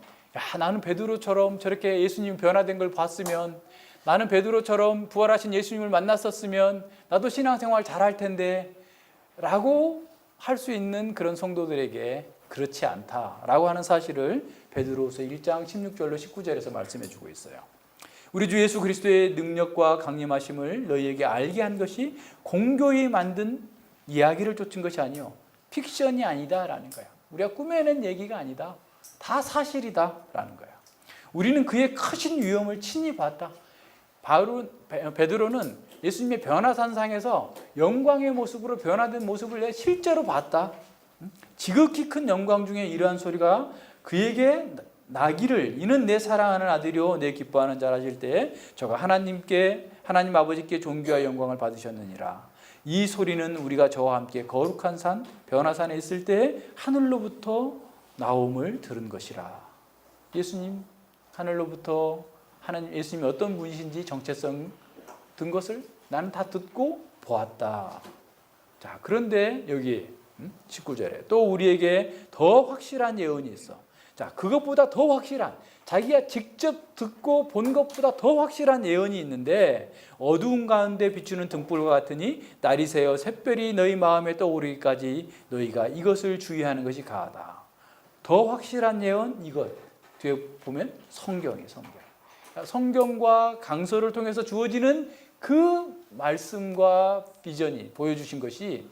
나는 베드로처럼 저렇게 예수님 변화된 걸 봤으면, 나는 베드로처럼 부활하신 예수님을 만났었으면 나도 신앙생활 잘할 텐데 라고 할 수 있는 그런 성도들에게 그렇지 않다라고 하는 사실을 베드로후서 1장 16절로 19절에서 말씀해 주고 있어요. 우리 주 예수 그리스도의 능력과 강림하심을 너희에게 알게 한 것이 공교히 만든 이야기를 쫓은 것이 아니요 픽션이 아니다라는 거야. 우리가 꾸며낸 얘기가 아니다. 다 사실이다라는 거야. 우리는 그의 크신 위엄을 친히 봤다. 베드로는 예수님의 변화산상에서 영광의 모습으로 변화된 모습을 내가 실제로 봤다. 지극히 큰 영광 중에 이러한 소리가 그에게 나기를 이는 내 사랑하는 아들이요 내 기뻐하는 자라 하실 때에 저가 하나님 아버지께 존귀와 영광을 받으셨느니라. 이 소리는 우리가 저와 함께 거룩한 산 변화산에 있을 때에 하늘로부터 나옴을 들은 것이라. 예수님 하늘로부터 하나님 예수님이 어떤 분이신지 정체성 든 것을 나는 다 듣고 보았다. 자, 그런데 여기 19절에 또 우리에게 더 확실한 예언이 있어. 자, 그것보다 더 확실한, 자기가 직접 듣고 본 것보다 더 확실한 예언이 있는데 어두운 가운데 비추는 등불과 같으니 날이 새어 샛별이 너희 마음에 떠오르기까지 너희가 이것을 주의하는 것이 가하다. 더 확실한 예언 이것 뒤에 보면 성경이에요. 성경과 강서를 통해서 주어지는 그 말씀과 비전이 보여주신 것이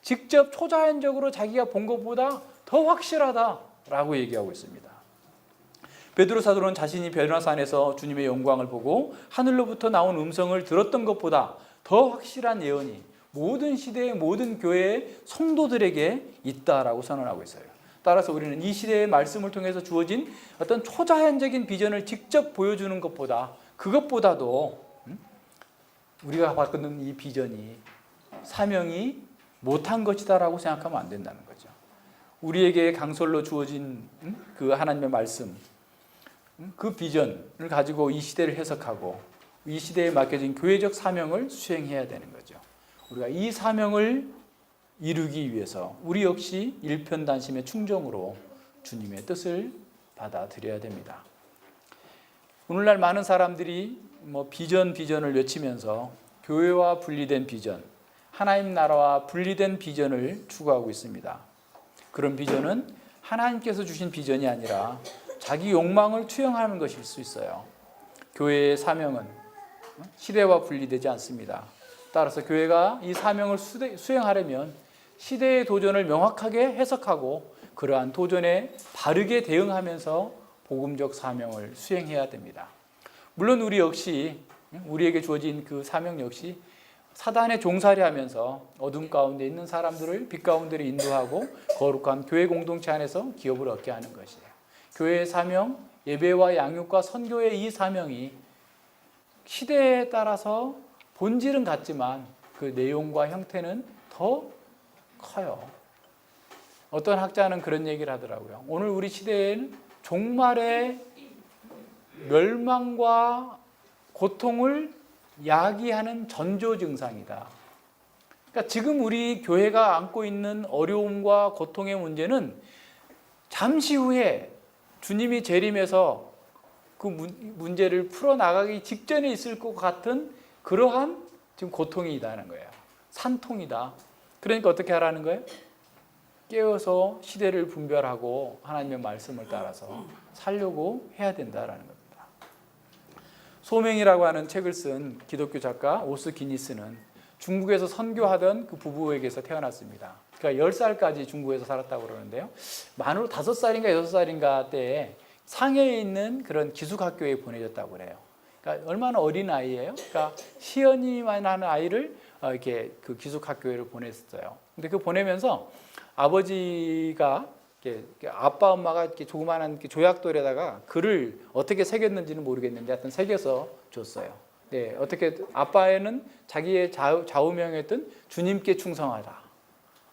직접 초자연적으로 자기가 본 것보다 더 확실하다라고 얘기하고 있습니다. 베드로 사도는 자신이 변화산에서 주님의 영광을 보고 하늘로부터 나온 음성을 들었던 것보다 더 확실한 예언이 모든 시대의 모든 교회의 성도들에게 있다라고 선언하고 있어요. 따라서 우리는 이 시대의 말씀을 통해서 주어진 어떤 초자연적인 비전을 직접 보여주는 것보다 그것보다도 우리가 받는 이 비전이 사명이 못한 것이다라고 생각하면 안 된다는 거죠. 우리에게 강설로 주어진 그 하나님의 말씀, 그 비전을 가지고 이 시대를 해석하고 이 시대에 맡겨진 교회적 사명을 수행해야 되는 거죠. 우리가 이 사명을 이루기 위해서 우리 역시 일편단심의 충정으로 주님의 뜻을 받아들여야 됩니다. 오늘날 많은 사람들이 비전을 외치면서 교회와 분리된 비전, 하나님 나라와 분리된 비전을 추구하고 있습니다. 그런 비전은 하나님께서 주신 비전이 아니라 자기 욕망을 투영하는 것일 수 있어요. 교회의 사명은 시대와 분리되지 않습니다. 따라서 교회가 이 사명을 수행하려면 시대의 도전을 명확하게 해석하고 그러한 도전에 바르게 대응하면서 복음적 사명을 수행해야 됩니다. 물론 우리 역시 우리에게 주어진 그 사명 역시 사단의 종살이 하면서 어둠 가운데 있는 사람들을 빛 가운데로 인도하고 거룩한 교회 공동체 안에서 기업을 얻게 하는 것이에요. 교회의 사명, 예배와 양육과 선교의 이 사명이 시대에 따라서 본질은 같지만 그 내용과 형태는 더 커요. 어떤 학자는 그런 얘기를 하더라고요. 오늘 우리 시대에는 종말의 멸망과 고통을 야기하는 전조 증상이다. 그러니까 지금 우리 교회가 안고 있는 어려움과 고통의 문제는 잠시 후에 주님이 재림해서 그 문제를 풀어나가기 직전에 있을 것 같은 그러한 지금 고통이 있다는 거예요. 산통이다. 그러니까 어떻게 하라는 거예요? 깨어서 시대를 분별하고 하나님의 말씀을 따라서 살려고 해야 된다라는 겁니다. 소명이라고 하는 책을 쓴 기독교 작가 오스 기니스는 중국에서 선교하던 그 부부에게서 태어났습니다. 그러니까 10살까지 중국에서 살았다고 그러는데요. 만으로 5살인가 6살인가 때에 상해에 있는 그런 기숙학교에 보내졌다고 그래요. 그러니까 얼마나 어린 아이예요? 그러니까 시연이만 하는 아이를 이렇게 그 기숙학교를 보냈어요. 근데 그 보내면서 아버지가 이렇게 아빠 엄마가 이렇게 조그마한 이렇게 조약돌에다가 글을 어떻게 새겼는지는 모르겠는데 하여튼 새겨서 줬어요. 네, 어떻게 아빠는 자기의 좌우명이었던 주님께 충성하라.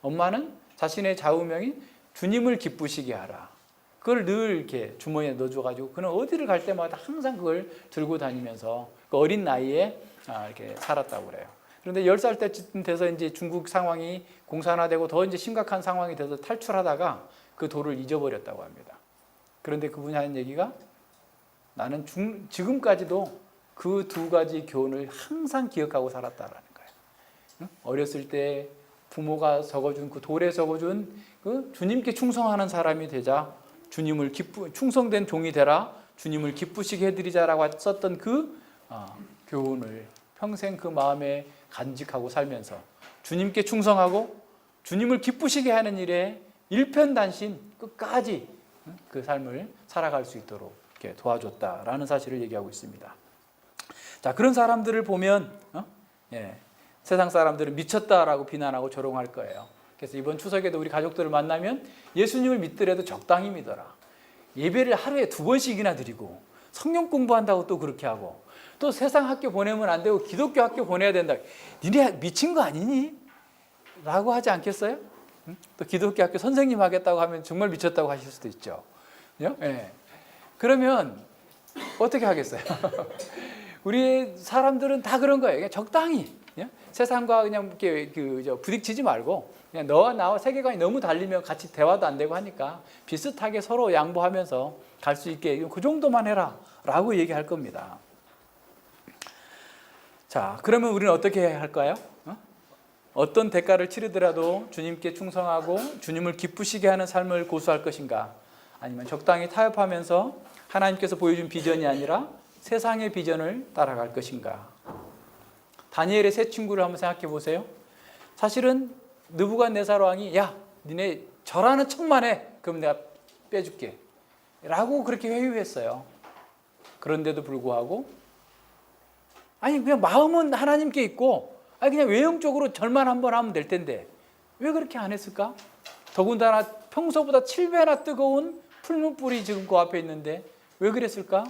엄마는 자신의 좌우명인 주님을 기쁘시게 하라. 그걸 늘 이렇게 주머니에 넣어줘가지고 그는 어디를 갈 때마다 항상 그걸 들고 다니면서 그 어린 나이에 이렇게 살았다고 그래요. 그런데 10살 때쯤 돼서 이제 중국 상황이 공산화되고 더 이제 심각한 상황이 돼서 탈출하다가 그 도를 잊어버렸다고 합니다. 그런데 그분이 하는 얘기가 나는 지금까지도 그 2가지 교훈을 항상 기억하고 살았다라는 거예요. 어렸을 때 부모가 적어준 그 돌에 적어준 그 주님께 충성하는 사람이 되자 주님을 충성된 종이 되라 주님을 기쁘시게 해드리자라고 썼던 그 교훈을 평생 그 마음에 간직하고 살면서 주님께 충성하고 주님을 기쁘시게 하는 일에 일편단심 끝까지 그 삶을 살아갈 수 있도록 이렇게 도와줬다라는 사실을 얘기하고 있습니다. 자, 그런 사람들을 보면 세상 사람들은 미쳤다라고 비난하고 조롱할 거예요. 그래서 이번 추석에도 우리 가족들을 만나면 예수님을 믿더라도 적당히 믿어라. 예배를 하루에 2번씩이나 드리고 성경 공부한다고 또 그렇게 하고 또 세상 학교 보내면 안 되고 기독교 학교 보내야 된다. 니네 미친 거 아니니? 라고 하지 않겠어요? 또 기독교 학교 선생님 하겠다고 하면 정말 미쳤다고 하실 수도 있죠. 네. 그러면 어떻게 하겠어요? 우리 사람들은 다 그런 거예요. 그냥 적당히 세상과 그냥 이렇게 부딪히지 말고 그냥 너와 나와 세계관이 너무 달리면 같이 대화도 안 되고 하니까 비슷하게 서로 양보하면서 갈 수 있게 그 정도만 해라 라고 얘기할 겁니다. 자, 그러면 우리는 어떻게 해야 할까요? 어떤 대가를 치르더라도 주님께 충성하고 주님을 기쁘시게 하는 삶을 고수할 것인가? 아니면 적당히 타협하면서 하나님께서 보여준 비전이 아니라 세상의 비전을 따라갈 것인가? 다니엘의 세 친구를 한번 생각해 보세요. 사실은 느부갓네살 왕이 야, 니네 절하는 척만 해. 그럼 내가 빼줄게. 라고 그렇게 회유했어요. 그런데도 불구하고 아니 그냥 마음은 하나님께 있고 그냥 외형적으로 절만 한번 하면 될 텐데 왜 그렇게 안 했을까? 더군다나 평소보다 7배나 뜨거운 풀무불이 지금 그 앞에 있는데 왜 그랬을까?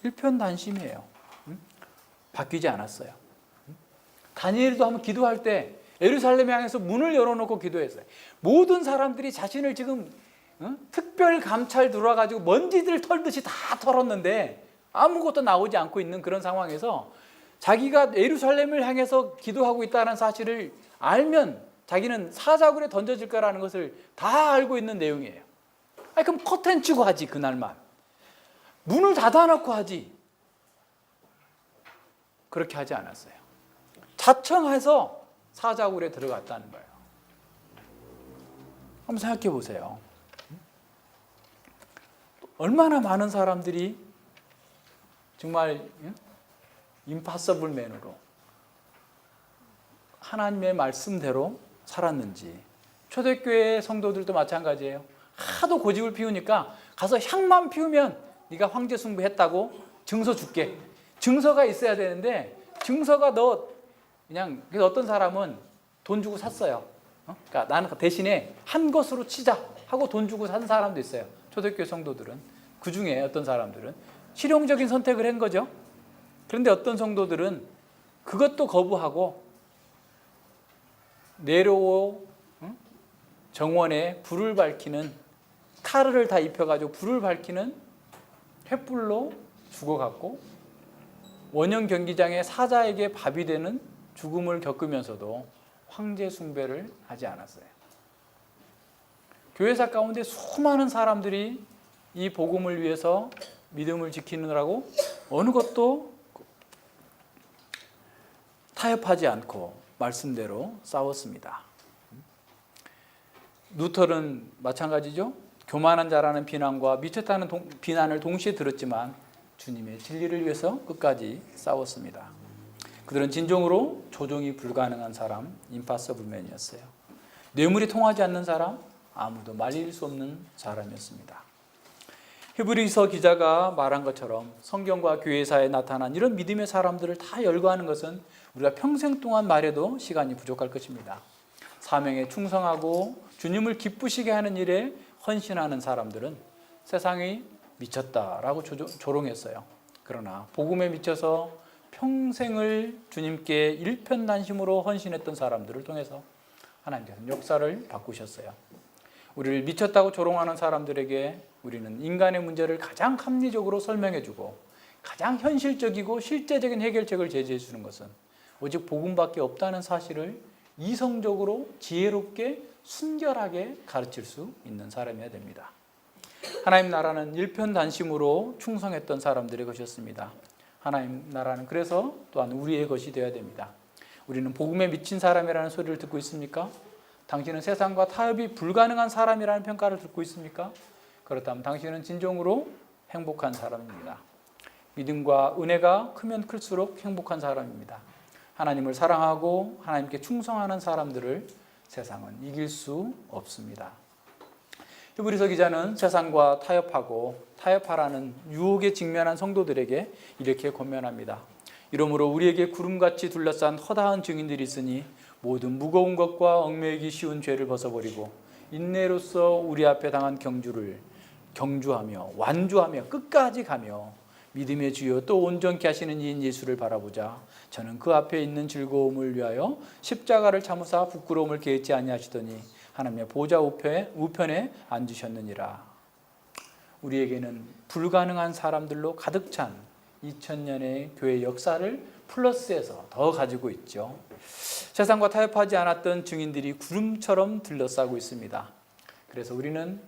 일편단심이에요. 바뀌지 않았어요. 다니엘도 한번 기도할 때 예루살렘 향해서 문을 열어놓고 기도했어요. 모든 사람들이 자신을 지금 특별 감찰 들어와가지고 먼지들 털듯이 다 털었는데 아무것도 나오지 않고 있는 그런 상황에서 자기가 예루살렘을 향해서 기도하고 있다는 사실을 알면 자기는 사자굴에 던져질 거라는 것을 다 알고 있는 내용이에요. 그럼 커튼 치고 하지. 그날만 문을 닫아놓고 하지. 그렇게 하지 않았어요. 자청해서 사자굴에 들어갔다는 거예요. 한번 생각해 보세요. 얼마나 많은 사람들이 정말 임파서블 맨으로 하나님의 말씀대로 살았는지. 초대교회 성도들도 마찬가지예요. 하도 고집을 피우니까 가서 향만 피우면 네가 황제 숭배했다고 증서 줄게. 증서가 있어야 되는데 증서가 너 그냥 그래서 어떤 사람은 돈 주고 샀어요. 그러니까 나는 대신에 한 것으로 치자 하고 돈 주고 산 사람도 있어요. 초대교회 성도들은. 그 중에 어떤 사람들은 실용적인 선택을 한 거죠. 그런데 어떤 성도들은 그것도 거부하고 네로 정원에 불을 밝히는 칼을 다 입혀가지고 불을 밝히는 횃불로 죽어갔고, 원형 경기장의 사자에게 밥이 되는 죽음을 겪으면서도 황제 숭배를 하지 않았어요. 교회사 가운데 수많은 사람들이 이 복음을 위해서 믿음을 지키느라고 어느 것도 타협하지 않고 말씀대로 싸웠습니다. 루터는 마찬가지죠. 교만한 자라는 비난과 미쳤다는 비난을 동시에 들었지만 주님의 진리를 위해서 끝까지 싸웠습니다. 그들은 진정으로 조종이 불가능한 사람, 임파서블맨이었어요. 뇌물이 통하지 않는 사람, 아무도 말릴 수 없는 사람이었습니다. 히브리서 기자가 말한 것처럼 성경과 교회사에 나타난 이런 믿음의 사람들을 다 열거하는 것은 우리가 평생 동안 말해도 시간이 부족할 것입니다. 사명에 충성하고 주님을 기쁘시게 하는 일에 헌신하는 사람들은 세상이 미쳤다라고 조롱했어요. 그러나 복음에 미쳐서 평생을 주님께 일편단심으로 헌신했던 사람들을 통해서 하나님께서는 역사를 바꾸셨어요. 우리를 미쳤다고 조롱하는 사람들에게 우리는 인간의 문제를 가장 합리적으로 설명해주고 가장 현실적이고 실제적인 해결책을 제시해 주는 것은 오직 복음밖에 없다는 사실을 이성적으로 지혜롭게 순결하게 가르칠 수 있는 사람이어야 됩니다. 하나님 나라는 일편단심으로 충성했던 사람들의 것이었습니다. 하나님 나라는 그래서 또한 우리의 것이 되어야 됩니다. 우리는 복음에 미친 사람이라는 소리를 듣고 있습니까? 당신은 세상과 타협이 불가능한 사람이라는 평가를 듣고 있습니까? 그렇다면 당신은 진정으로 행복한 사람입니다. 믿음과 은혜가 크면 클수록 행복한 사람입니다. 하나님을 사랑하고 하나님께 충성하는 사람들을 세상은 이길 수 없습니다. 히브리서 기자는 세상과 타협하라는 유혹에 직면한 성도들에게 이렇게 권면합니다. 이러므로 우리에게 구름같이 둘러싼 허다한 증인들이 있으니 모든 무거운 것과 얽매이기 쉬운 죄를 벗어버리고 인내로서 우리 앞에 당한 경주하며 완주하며 끝까지 가며 믿음의 주여 또 온전케 하시는 이인 예수를 바라보자. 저는 그 앞에 있는 즐거움을 위하여 십자가를 참으사 부끄러움을 개의치 아니하시더니 하나님의 보좌 우편에 앉으셨느니라. 우리에게는 불가능한 사람들로 가득 찬 2000년의 교회 역사를 플러스해서 더 가지고 있죠. 세상과 타협하지 않았던 증인들이 구름처럼 들러싸고 있습니다. 그래서 우리는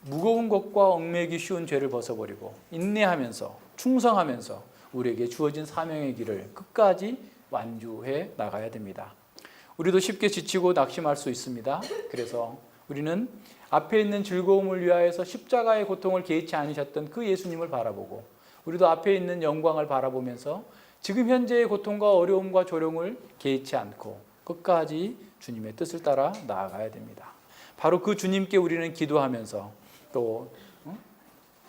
무거운 것과 얽매이기 쉬운 죄를 벗어버리고 인내하면서 충성하면서 우리에게 주어진 사명의 길을 끝까지 완주해 나가야 됩니다. 우리도 쉽게 지치고 낙심할 수 있습니다. 그래서 우리는 앞에 있는 즐거움을 위하여서 십자가의 고통을 개의치 않으셨던 그 예수님을 바라보고 우리도 앞에 있는 영광을 바라보면서 지금 현재의 고통과 어려움과 조롱을 개의치 않고 끝까지 주님의 뜻을 따라 나아가야 됩니다. 바로 그 주님께 우리는 기도하면서 또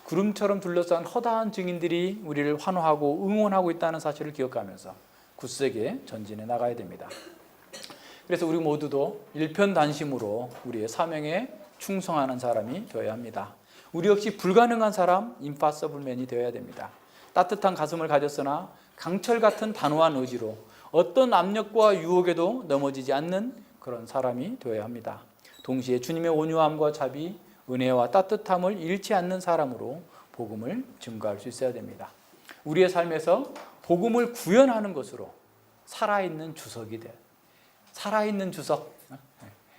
구름처럼 둘러싼 허다한 증인들이 우리를 환호하고 응원하고 있다는 사실을 기억하면서 굳세게 전진해 나가야 됩니다. 그래서 우리 모두도 일편단심으로 우리의 사명에 충성하는 사람이 되어야 합니다. 우리 역시 불가능한 사람, 임파서블맨이 되어야 됩니다. 따뜻한 가슴을 가졌으나 강철 같은 단호한 의지로 어떤 압력과 유혹에도 넘어지지 않는 그런 사람이 되어야 합니다. 동시에 주님의 온유함과 자비, 은혜와 따뜻함을 잃지 않는 사람으로 복음을 증거할 수 있어야 됩니다. 우리의 삶에서 복음을 구현하는 것으로 살아있는 주석이 돼. 살아있는 주석,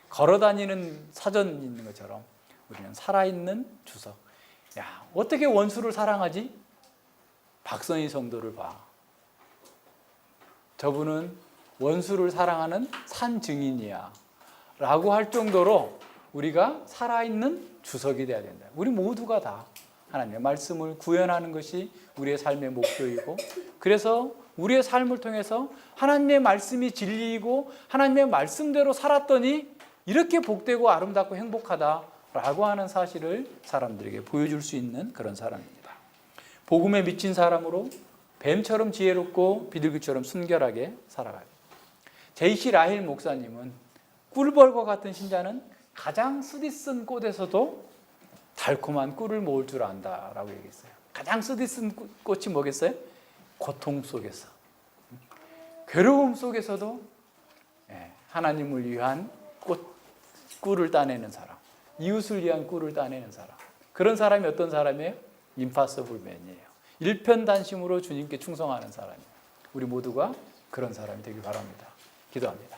걸어다니는 사전 있는 것처럼 우리는 살아있는 주석. 야, 어떻게 원수를 사랑하지? 박선희 성도를 봐. 저분은 원수를 사랑하는 산 증인이야 라고 할 정도로 우리가 살아있는 주석이 되어야 된다. 우리 모두가 다 하나님의 말씀을 구현하는 것이 우리의 삶의 목표이고, 그래서 우리의 삶을 통해서 하나님의 말씀이 진리이고 하나님의 말씀대로 살았더니 이렇게 복되고 아름답고 행복하다라고 하는 사실을 사람들에게 보여줄 수 있는 그런 사람입니다. 복음에 미친 사람으로 뱀처럼 지혜롭고 비둘기처럼 순결하게 살아가요. 제이시 라힐 목사님은 꿀벌과 같은 신자는 가장 쓰디쓴 꽃에서도 달콤한 꿀을 모을 줄 안다라고 얘기했어요. 가장 쓰디쓴 꽃이 뭐겠어요? 고통 속에서, 괴로움 속에서도 하나님을 위한 꿀을 따내는 사람. 이웃을 위한 꿀을 따내는 사람. 그런 사람이 어떤 사람이에요? 임파서블 맨이에요. 일편단심으로 주님께 충성하는 사람이에요. 우리 모두가 그런 사람이 되길 바랍니다. 기도합니다.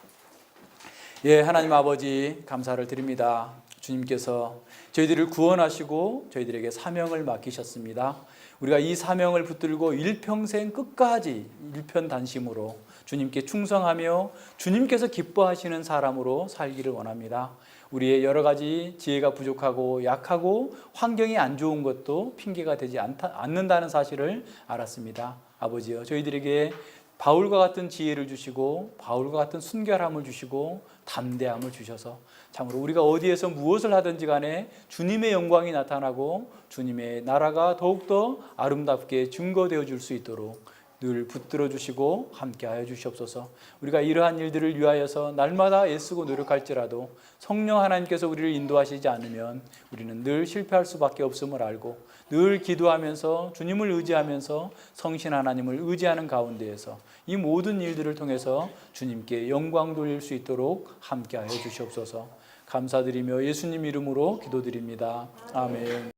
예, 하나님 아버지 감사를 드립니다. 주님께서 저희들을 구원하시고 저희들에게 사명을 맡기셨습니다. 우리가 이 사명을 붙들고 일평생 끝까지 일편단심으로 주님께 충성하며 주님께서 기뻐하시는 사람으로 살기를 원합니다. 우리의 여러 가지 지혜가 부족하고 약하고 환경이 안 좋은 것도 핑계가 되지 않는다는 사실을 알았습니다. 아버지여, 저희들에게 바울과 같은 지혜를 주시고 바울과 같은 순결함을 주시고 담대함을 주셔서 참으로 우리가 어디에서 무엇을 하든지 간에 주님의 영광이 나타나고 주님의 나라가 더욱더 아름답게 증거되어 줄 수 있도록 늘 붙들어 주시고 함께하여 주시옵소서. 우리가 이러한 일들을 위하여서 날마다 애쓰고 노력할지라도 성령 하나님께서 우리를 인도하시지 않으면 우리는 늘 실패할 수밖에 없음을 알고 늘 기도하면서 주님을 의지하면서 성신 하나님을 의지하는 가운데에서 이 모든 일들을 통해서 주님께 영광 돌릴 수 있도록 함께하여 주시옵소서. 감사드리며 예수님 이름으로 기도드립니다. 아멘.